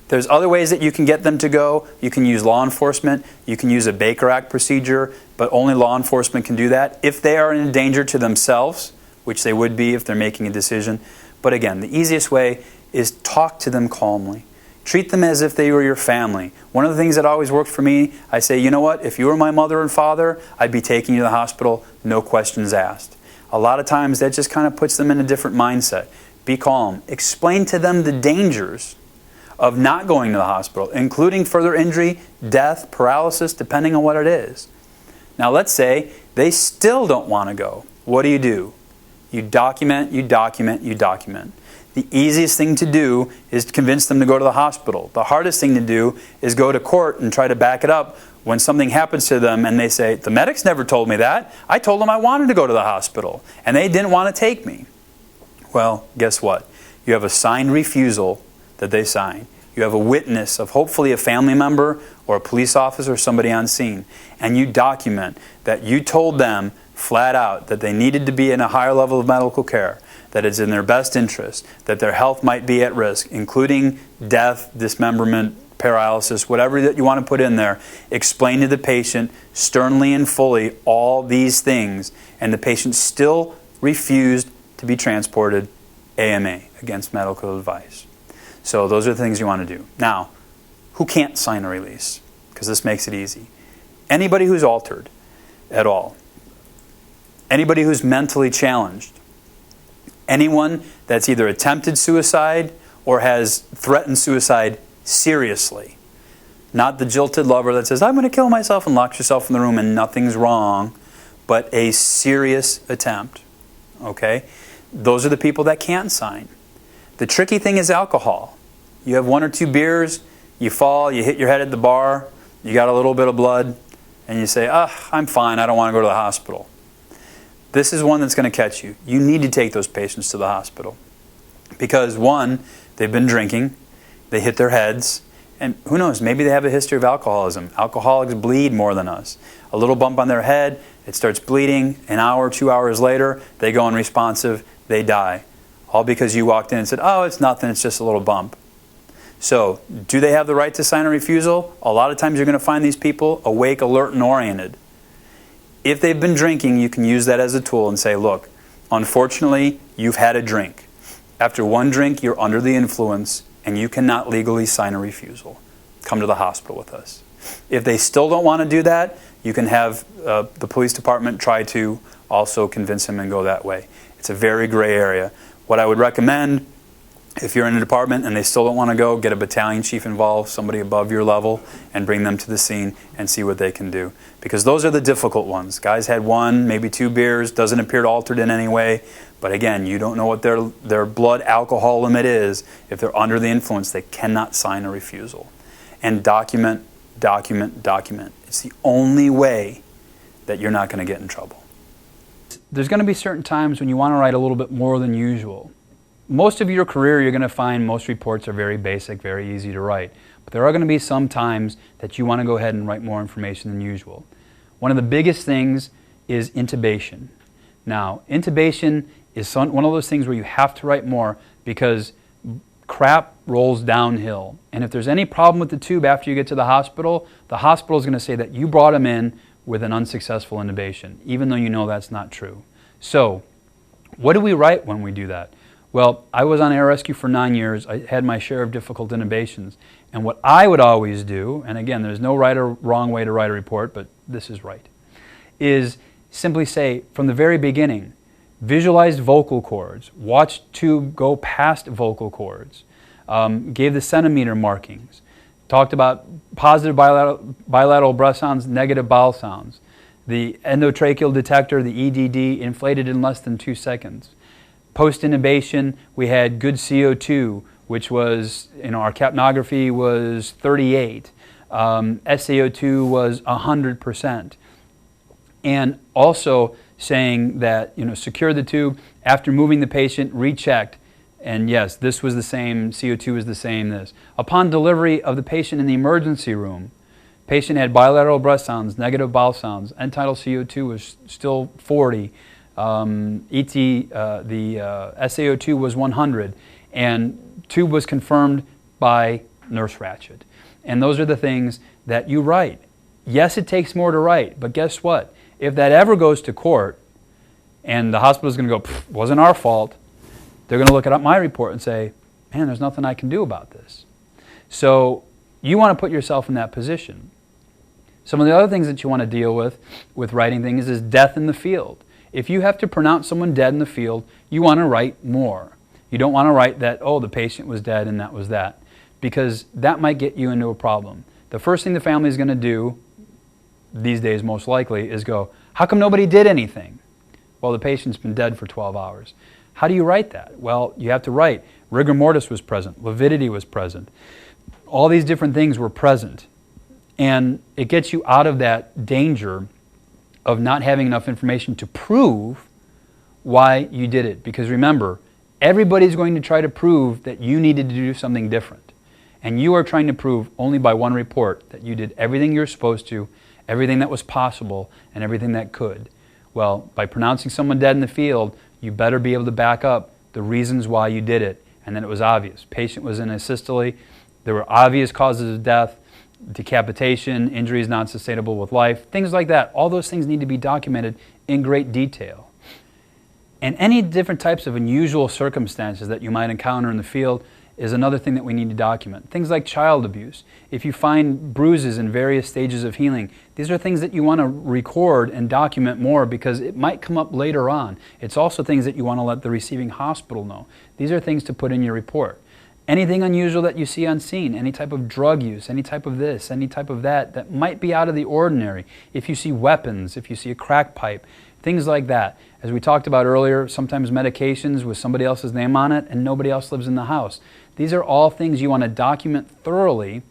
There's other ways that you can get them to go. You can use law enforcement. You can use a Baker Act procedure, but only law enforcement can do that. If they are in danger to themselves, which they would be if they're making a decision. But again, the easiest way is talk to them calmly. Treat them as if they were your family. One of the things that always worked for me, I say, you know what, if you were my mother and father, I'd be taking you to the hospital, no questions asked. A lot of times that just kind of puts them in a different mindset. Be calm. Explain to them the dangers of not going to the hospital, including further injury, death, paralysis, depending on what it is. Now let's say they still don't want to go. What do? You document, you document, you document. The easiest thing to do is to convince them to go to the hospital. The hardest thing to do is go to court and try to back it up when something happens to them and they say, the medics never told me that. I told them I wanted to go to the hospital and they didn't want to take me. Well, guess what? You have a signed refusal that they sign. You have a witness of hopefully a family member or a police officer or somebody on scene. And you document that you told them flat out that they needed to be in a higher level of medical care, that it's in their best interest, that their health might be at risk, including death, dismemberment, paralysis, whatever that you want to put in there. Explain to the patient sternly and fully all these things, and the patient still refused to be transported AMA, against medical advice. So those are the things you want to do. Now, who can't sign a release? Because this makes it easy. Anybody who's altered at all. Anybody who's mentally challenged. Anyone that's either attempted suicide or has threatened suicide seriously. Not the jilted lover that says, I'm going to kill myself and locks yourself in the room and nothing's wrong, but a serious attempt. Okay? Those are the people that can't sign. The tricky thing is alcohol. You have 1 or 2 beers, you fall, you hit your head at the bar, you got a little bit of blood, and you say, I'm fine, I don't want to go to the hospital. This is one that's going to catch you. You need to take those patients to the hospital. Because one, they've been drinking, they hit their heads, and who knows, maybe they have a history of alcoholism. Alcoholics bleed more than us. A little bump on their head, it starts bleeding, an hour, 2 hours later, they go unresponsive, they die. All because you walked in and said, it's nothing, it's just a little bump. So, do they have the right to sign a refusal? A lot of times you're going to find these people awake, alert, and oriented. If they've been drinking, you can use that as a tool and say, look, unfortunately, you've had a drink. After one drink, you're under the influence, and you cannot legally sign a refusal. Come to the hospital with us. If they still don't want to do that, you can have the police department try to also convince them and go that way. It's a very gray area. What I would recommend, if you're in a department and they still don't want to go, get a battalion chief involved, somebody above your level, and bring them to the scene and see what they can do. Because those are the difficult ones. Guys had 1, maybe 2 beers, doesn't appear altered in any way. But again, you don't know what their blood alcohol limit is. If they're under the influence, they cannot sign a refusal. And document, document, document. It's the only way that you're not going to get in trouble. There's going to be certain times when you want to write a little bit more than usual. Most of your career, you're going to find most reports are very basic, very easy to write. But there are going to be some times that you want to go ahead and write more information than usual. One of the biggest things is intubation. Now, intubation is one of those things where you have to write more because crap rolls downhill. And if there's any problem with the tube after you get to the hospital is going to say that you brought him in with an unsuccessful intubation, even though you know that's not true. So, what do we write when we do that? Well, I was on air rescue for 9 years. I had my share of difficult intubations. And what I would always do, and again, there's no right or wrong way to write a report, but this is right, is simply say from the very beginning, visualized vocal cords, watched tube go past vocal cords, gave the centimeter markings, talked about positive bilateral breath sounds, negative bowel sounds, the endotracheal detector, the EDD, inflated in less than 2 seconds. Post-intubation, we had good CO2, which was, our capnography was 38. SaO2 was 100%. And also saying that, secure the tube, after moving the patient, rechecked, and yes, this was the same, CO2 was the same, this. Upon delivery of the patient in the emergency room, patient had bilateral breath sounds, negative bowel sounds, end-tidal CO2 was still 40, the SaO2 was 100, and tube was confirmed by Nurse Ratchet. And those are the things that you write. Yes, it takes more to write, but guess what? If that ever goes to court, and the hospital is going to go, wasn't our fault, they're going to look at my report and say, man, there's nothing I can do about this. So you want to put yourself in that position. Some of the other things that you want to deal with writing things is death in the field. If you have to pronounce someone dead in the field, you want to write more. You don't want to write that, oh, the patient was dead and that was that, because that might get you into a problem. The first thing the family is going to do, these days most likely, is go, how come nobody did anything? Well, the patient's been dead for 12 hours. How do you write that? Well, you have to write, rigor mortis was present, lividity was present. All these different things were present. And it gets you out of that danger of not having enough information to prove why you did it. Because remember, everybody's going to try to prove that you needed to do something different. And you are trying to prove only by one report that you did everything you're supposed to, everything that was possible, and everything that could. Well, by pronouncing someone dead in the field, you better be able to back up the reasons why you did it, and then it was obvious. Patient was in asystole, there were obvious causes of death, decapitation, injuries not sustainable with life, things like that. All those things need to be documented in great detail. And any different types of unusual circumstances that you might encounter in the field is another thing that we need to document. Things like child abuse. If you find bruises in various stages of healing, these are things that you want to record and document more because it might come up later on. It's also things that you want to let the receiving hospital know. These are things to put in your report. Anything unusual that you see on scene, any type of drug use, any type of this, any type of that might be out of the ordinary. If you see weapons, if you see a crack pipe, things like that. As we talked about earlier, sometimes medications with somebody else's name on it and nobody else lives in the house. These are all things you want to document thoroughly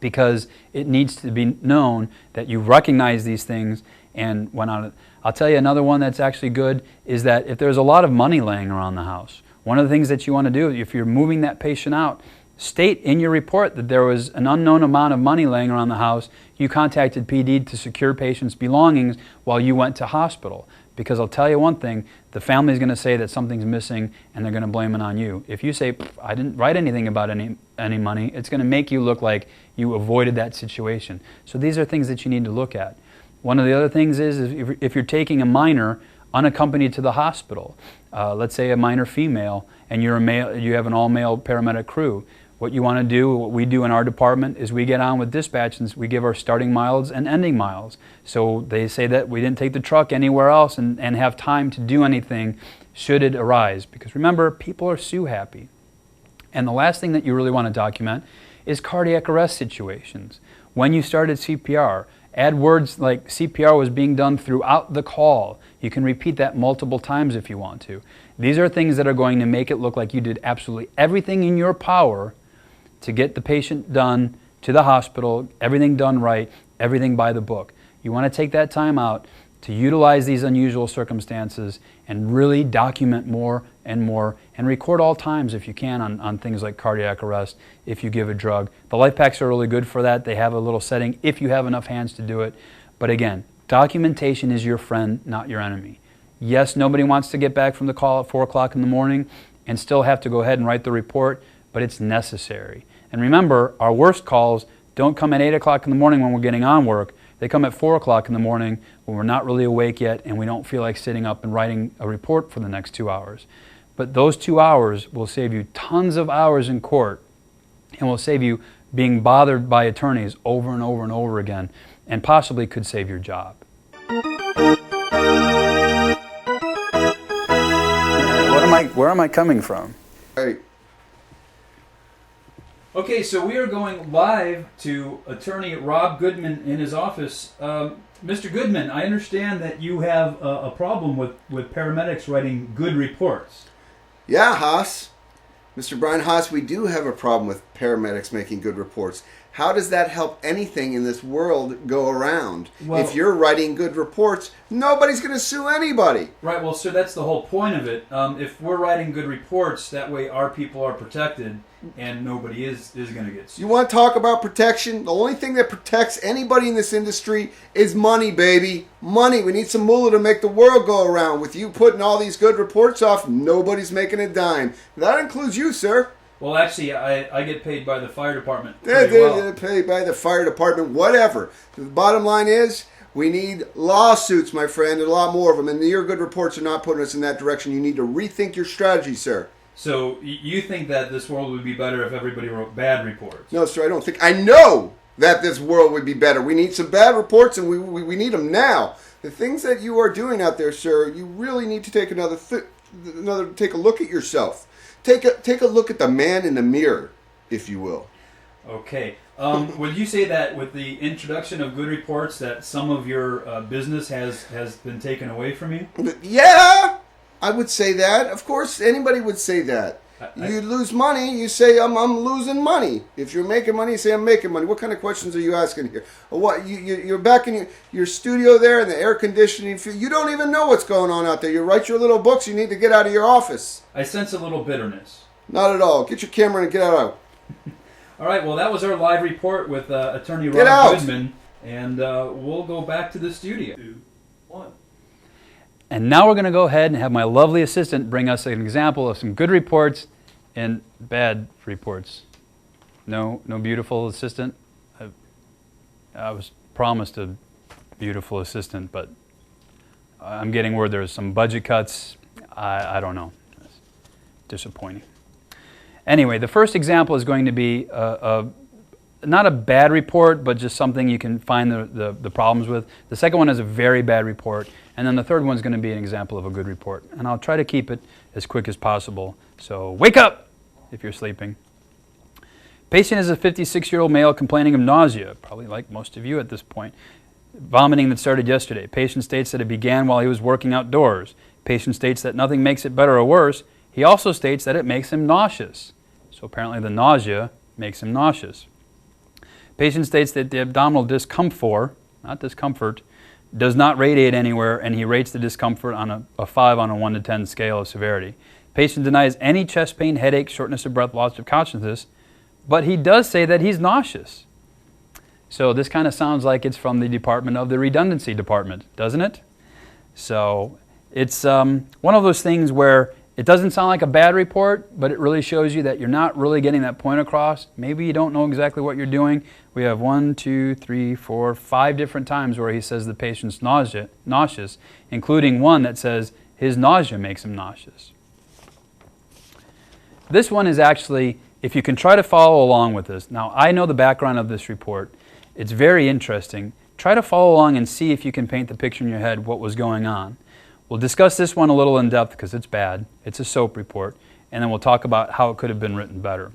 because it needs to be known that you recognize these things and went on it. I'll tell you another one that's actually good is that if there's a lot of money laying around the house, one of the things that you want to do, if you're moving that patient out, state in your report that there was an unknown amount of money laying around the house. You contacted PD to secure patient's belongings while you went to hospital. Because I'll tell you one thing, the family's going to say that something's missing and they're going to blame it on you. If you say, I didn't write anything about any money, it's going to make you look like you avoided that situation. So these are things that you need to look at. One of the other things is if you're taking a minor unaccompanied to the hospital, let's say a minor female, and you're a male, you have an all-male paramedic crew. What you want to do, what we do in our department, is we get on with dispatch and we give our starting miles and ending miles. So they say that we didn't take the truck anywhere else and have time to do anything should it arise. Because remember, people are sue happy. And the last thing that you really want to document is cardiac arrest situations. When you started CPR, add words like CPR was being done throughout the call. You can repeat that multiple times if you want to. These are things that are going to make it look like you did absolutely everything in your power to get the patient done to the hospital, everything done right, everything by the book. You want to take that time out to utilize these unusual circumstances and really document more and more, and record all times if you can on things like cardiac arrest if you give a drug. The life packs are really good for that. They have a little setting if you have enough hands to do it. But again, documentation is your friend, not your enemy. Yes, nobody wants to get back from the call at 4 o'clock in the morning and still have to go ahead and write the report, but it's necessary. And remember, our worst calls don't come at 8 o'clock in the morning when we're getting on work. They come at 4 o'clock in the morning when we're not really awake yet and we don't feel like sitting up and writing a report for the next 2 hours. But those 2 hours will save you tons of hours in court and will save you being bothered by attorneys over and over and over again, and possibly could save your job. Where am I coming from? Hey. Okay, so we are going live to attorney Rob Goodman in his office. Mr. Goodman, I understand that you have a problem with paramedics writing good reports. Yeah, Haas. Mr. Brian Haas, we do have a problem with paramedics making good reports. How does that help anything in this world go around? Well, if you're writing good reports, nobody's going to sue anybody. Right, well, sir, that's the whole point of it. If we're writing good reports, that way our people are protected and nobody is going to get sued. You want to talk about protection? The only thing that protects anybody in this industry is money, baby. Money. We need some moolah to make the world go around. With you putting all these good reports off, nobody's making a dime. That includes you, sir. Well, actually, I get paid by the fire department They're pretty well. paid by the fire department, whatever. The bottom line is, we need lawsuits, my friend, and a lot more of them. And your good reports are not putting us in that direction. You need to rethink your strategy, sir. So you think that this world would be better if everybody wrote bad reports? No, sir, I don't think. I know that this world would be better. We need some bad reports, and we need them now. The things that you are doing out there, sir, you really need to take take a look at yourself. Take a look at the man in the mirror, if you will. Okay. Would you say that with the introduction of good reports that some of your business has been taken away from you? Yeah, I would say that. Of course, anybody would say that. You lose money, you say, I'm losing money. If you're making money, you say, I'm making money. What kind of questions are you asking here? What you're back in your studio there in the air conditioning. You don't even know what's going on out there. You write your little books, you need to get out of your office. I sense a little bitterness. Not at all. Get your camera and get out. All right, well, that was our live report with attorney Rob Goodman, and we'll go back to the studio. 2, 1. And now we're going to go ahead and have my lovely assistant bring us an example of some good reports and bad reports. No beautiful assistant? I was promised a beautiful assistant, but I'm getting word there's some budget cuts. I don't know. It's disappointing. Anyway, the first example is going to be not a bad report, but just something you can find the problems with. The second one is a very bad report. And then the third one is going to be an example of a good report. And I'll try to keep it as quick as possible. So wake up if you're sleeping. Patient is a 56-year-old male complaining of nausea, probably like most of you at this point. Vomiting that started yesterday. Patient states that it began while he was working outdoors. Patient states that nothing makes it better or worse. He also states that it makes him nauseous. So apparently the nausea makes him nauseous. Patient states that the abdominal discomfort, not discomfort, does not radiate anywhere, and he rates the discomfort on a 5 on a 1 to 10 scale of severity. Patient denies any chest pain, headache, shortness of breath, loss of consciousness, but he does say that he's nauseous. So this kind of sounds like it's from the department of the redundancy department, doesn't it? So it's one of those things where it doesn't sound like a bad report, but it really shows you that you're not really getting that point across. Maybe you don't know exactly what you're doing. We have 1, 2, 3, 4, 5 different times where he says the patient's nauseous, including one that says his nausea makes him nauseous. This one is actually, if you can try to follow along with this. Now, I know the background of this report. It's very interesting. Try to follow along and see if you can paint the picture in your head what was going on. We'll discuss this one a little in depth because it's bad. It's a SOAP report. And then we'll talk about how it could have been written better.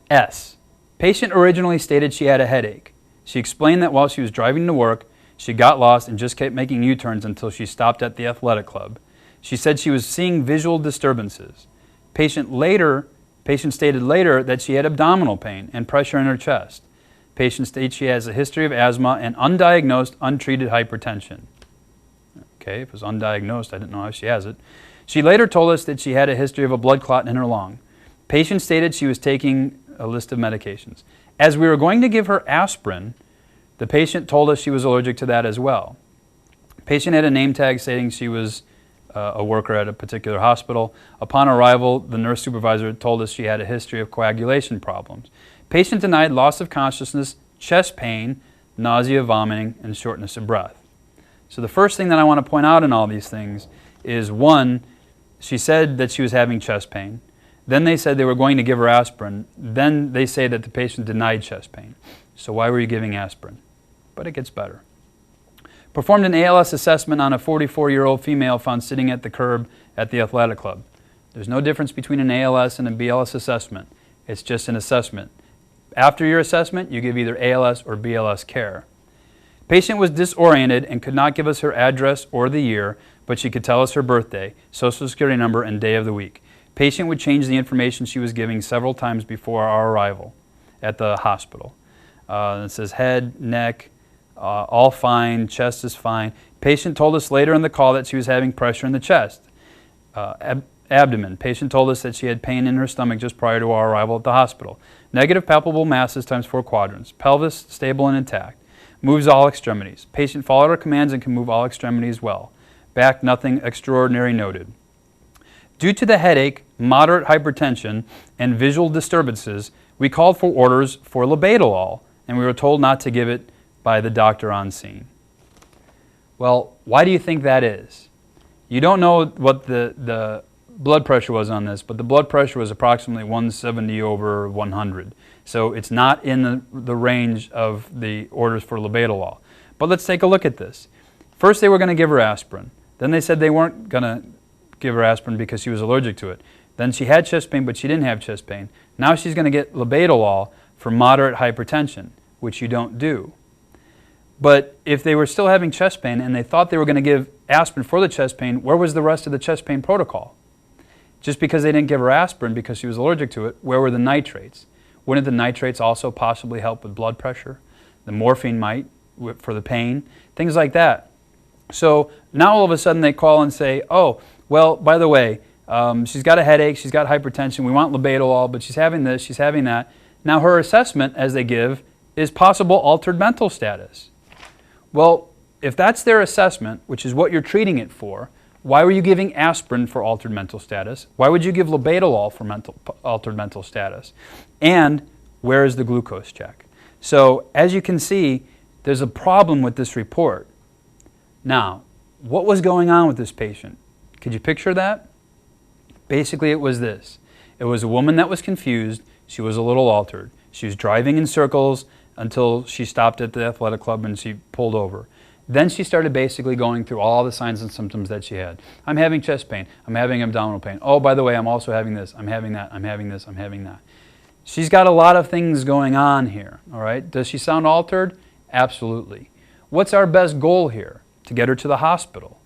S. Patient originally stated she had a headache. She explained that while she was driving to work, she got lost and just kept making U-turns until she stopped at the athletic club. She said she was seeing visual disturbances. Patient stated later that she had abdominal pain and pressure in her chest. Patient states she has a history of asthma and undiagnosed, untreated hypertension. Okay, if it was undiagnosed, I didn't know how she has it. She later told us that she had a history of a blood clot in her lung. Patient stated she was taking a list of medications. As we were going to give her aspirin, the patient told us she was allergic to that as well. Patient had a name tag stating she was a worker at a particular hospital. Upon arrival, the nurse supervisor told us she had a history of coagulation problems. Patient denied loss of consciousness, chest pain, nausea, vomiting, and shortness of breath. So the first thing that I want to point out in all these things is, one, she said that she was having chest pain. Then they said they were going to give her aspirin. Then they say that the patient denied chest pain. So why were you giving aspirin? But it gets better. Performed an ALS assessment on a 44-year-old female found sitting at the curb at the athletic club. There's no difference between an ALS and a BLS assessment. It's just an assessment. After your assessment, you give either ALS or BLS care. Patient was disoriented and could not give us her address or the year, but she could tell us her birthday, social security number, and day of the week. Patient would change the information she was giving several times before our arrival at the hospital. It says head, neck, all fine, chest is fine. Patient told us later in the call that she was having pressure in the chest. Abdomen. Patient told us that she had pain in her stomach just prior to our arrival at the hospital. Negative palpable masses times 4 quadrants. Pelvis stable and intact. Moves all extremities. Patient followed our commands and can move all extremities well. Back, nothing extraordinary noted. Due to the headache, moderate hypertension, and visual disturbances, we called for orders for labetalol, and we were told not to give it by the doctor on scene. Well, why do you think that is? You don't know what the blood pressure was on this, but the blood pressure was approximately 170/100. So it's not in the range of the orders for labetalol. But let's take a look at this. First they were going to give her aspirin. Then they said they weren't going to give her aspirin because she was allergic to it. Then she had chest pain, but she didn't have chest pain. Now she's going to get labetalol for moderate hypertension, which you don't do. But if they were still having chest pain and they thought they were going to give aspirin for the chest pain, where was the rest of the chest pain protocol? Just because they didn't give her aspirin because she was allergic to it, where were the nitrates? Wouldn't the nitrates also possibly help with blood pressure? The morphine might for the pain, things like that. So now all of a sudden they call and say, oh, well, by the way, she's got a headache, she's got hypertension, we want labetalol, but she's having this, she's having that. Now her assessment, as they give, is possible altered mental status. Well, if that's their assessment, which is what you're treating it for, why were you giving aspirin for altered mental status? Why would you give labetalol for altered mental status? And where is the glucose check? So as you can see, there's a problem with this report. Now, what was going on with this patient? Could you picture that? Basically, it was this. It was a woman that was confused. She was a little altered. She was driving in circles until she stopped at the athletic club and she pulled over. Then she started basically going through all the signs and symptoms that she had. I'm having chest pain. I'm having abdominal pain. Oh, by the way, I'm also having this. I'm having that. I'm having this. I'm having that. She's got a lot of things going on here, all right? Does she sound altered? Absolutely. What's our best goal here? To get her to the hospital,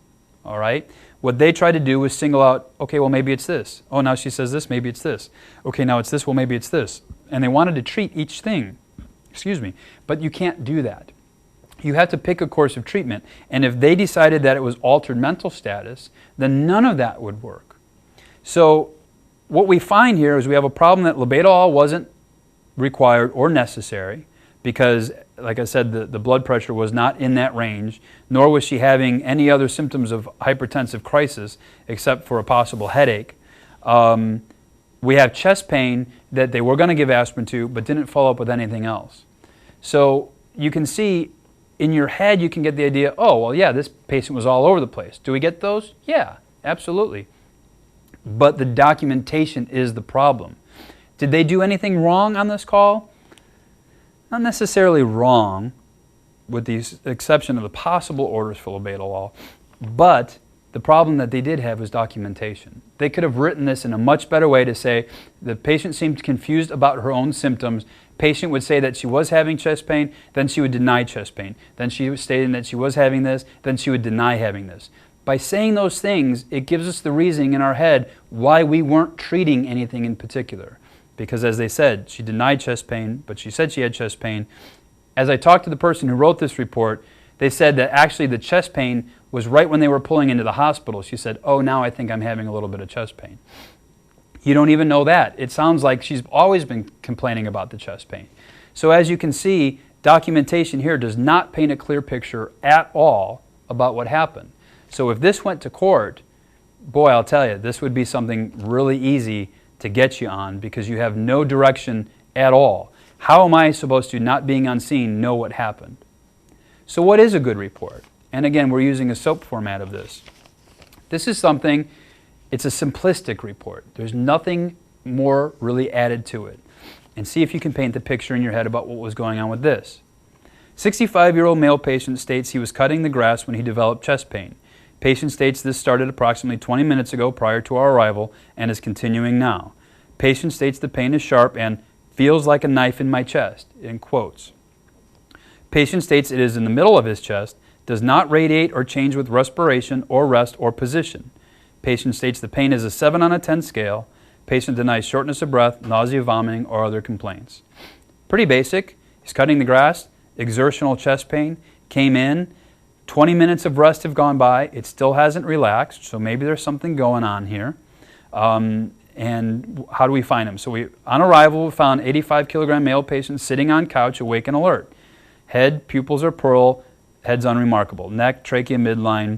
all right? What they tried to do was single out, okay, well, maybe it's this. Oh, now she says this, maybe it's this. Okay, now it's this, well, maybe it's this. And they wanted to treat each thing, but you can't do that. You have to pick a course of treatment. And if they decided that it was altered mental status, then none of that would work. So what we find here is we have a problem that labetalol wasn't required or necessary because, like I said, the blood pressure was not in that range, nor was she having any other symptoms of hypertensive crisis except for a possible headache. We have chest pain that they were going to give aspirin to, but didn't follow up with anything else. So you can see in your head, you can get the idea, oh, well, yeah, this patient was all over the place. Do we get those? Yeah, absolutely. But the documentation is the problem. Did they do anything wrong on this call? Not necessarily wrong, with the exception of the possible orders for labetalol, but the problem that they did have was documentation. They could have written this in a much better way to say the patient seemed confused about her own symptoms. Patient would say that she was having chest pain, then she would deny chest pain. Then she was stating that she was having this, then she would deny having this. By saying those things, it gives us the reasoning in our head why we weren't treating anything in particular. because as they said, she denied chest pain, but she said she had chest pain. As I talked to the person who wrote this report, they said that actually the chest pain was right when they were pulling into the hospital. She said, oh, now I think I'm having a little bit of chest pain. You don't even know that. It sounds like she's always been complaining about the chest pain. So as you can see, documentation here does not paint a clear picture at all about what happened. So if this went to court, boy, I'll tell you, this would be something really easy to get you on because you have no direction at all. How am I supposed to, not being on scene, know what happened? So what is a good report? And again, we're using a SOAP format of this. This is something, it's a simplistic report. There's nothing more really added to it. And see if you can paint the picture in your head about what was going on with this. 65-year-old male patient states he was cutting the grass when he developed chest pain. Patient states this started approximately 20 minutes ago prior to our arrival and is continuing now. Patient states the pain is sharp and feels like a knife in my chest, in quotes. Patient states it is in the middle of his chest, does not radiate or change with respiration or rest or position. Patient states the pain is a 7 on a 10 scale. Patient denies shortness of breath, nausea, vomiting, or other complaints. Pretty basic. He's cutting the grass, exertional chest pain, came in, 20 minutes of rest have gone by, it still hasn't relaxed, so maybe there's something going on here. And how do we find him? So on arrival, we found 85-kilogram male patient sitting on couch, awake and alert. Head, pupils are pearl, head's unremarkable. Neck, trachea, midline.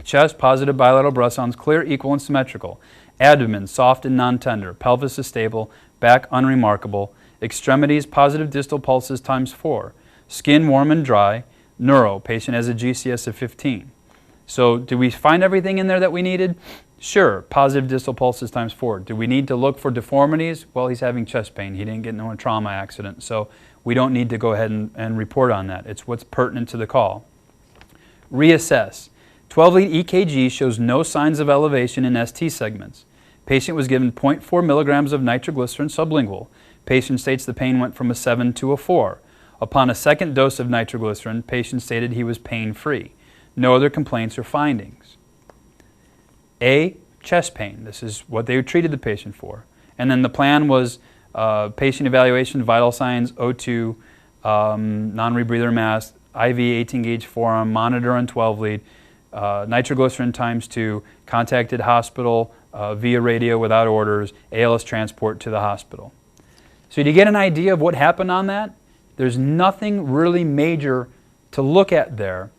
Chest, positive bilateral breath sounds, clear, equal, and symmetrical. Abdomen, soft and non-tender. Pelvis is stable. Back, unremarkable. Extremities, positive distal pulses times 4. Skin, warm and dry. Neuro, patient has a GCS of 15. So did we find everything in there that we needed? Sure, positive distal pulses times 4. Do we need to look for deformities? Well, he's having chest pain. He didn't get into a trauma accident, so we don't need to go ahead and report on that. It's what's pertinent to the call. Reassess. 12-lead EKG shows no signs of elevation in ST segments. Patient was given 0.4 milligrams of nitroglycerin sublingual. Patient states the pain went from a 7 to a 4. Upon a second dose of nitroglycerin, patient stated he was pain-free. No other complaints or findings. A, chest pain. This is what they treated the patient for. And then the plan was patient evaluation, vital signs, O2, non-rebreather mask, IV 18-gauge forearm, monitor on 12-lead, nitroglycerin times 2, contacted hospital via radio without orders, ALS transport to the hospital. So to get an idea of what happened on that, there's nothing really major to look at there,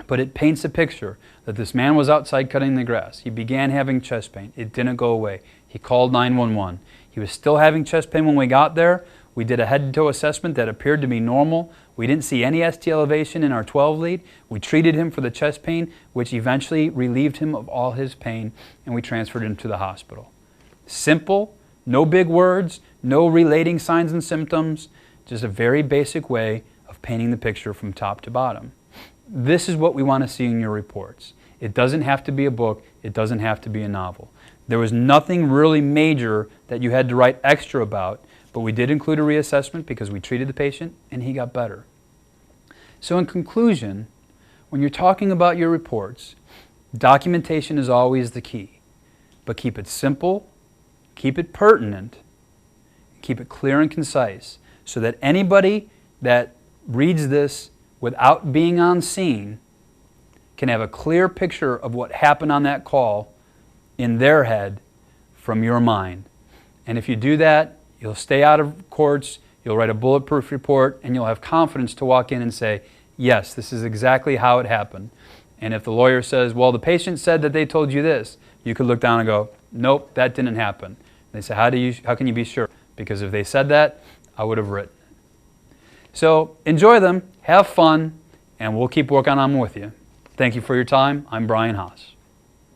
but it paints a picture that this man was outside cutting the grass. He began having chest pain. It didn't go away. He called 911. He was still having chest pain when we got there. We did a head-to-toe assessment that appeared to be normal. We didn't see any ST elevation in our 12-lead. We treated him for the chest pain, which eventually relieved him of all his pain, and we transferred him to the hospital. Simple, no big words, no relating signs and symptoms, just a very basic way of painting the picture from top to bottom. This is what we want to see in your reports. It doesn't have to be a book. It doesn't have to be a novel. There was nothing really major that you had to write extra about, but we did include a reassessment because we treated the patient and he got better. So in conclusion, when you're talking about your reports, documentation is always the key. But keep it simple, keep it pertinent, keep it clear and concise so that anybody that reads this without being on scene can have a clear picture of what happened on that call in their head from your mind. And if you do that, you'll stay out of courts, you'll write a bulletproof report, and you'll have confidence to walk in and say, yes, this is exactly how it happened. And if the lawyer says, well, the patient said that they told you this, you could look down and go, nope, that didn't happen. And they say, how can you be sure? Because if they said that, I would have written it. So enjoy them, have fun, and we'll keep working on them with you. Thank you for your time. I'm Brian Haas.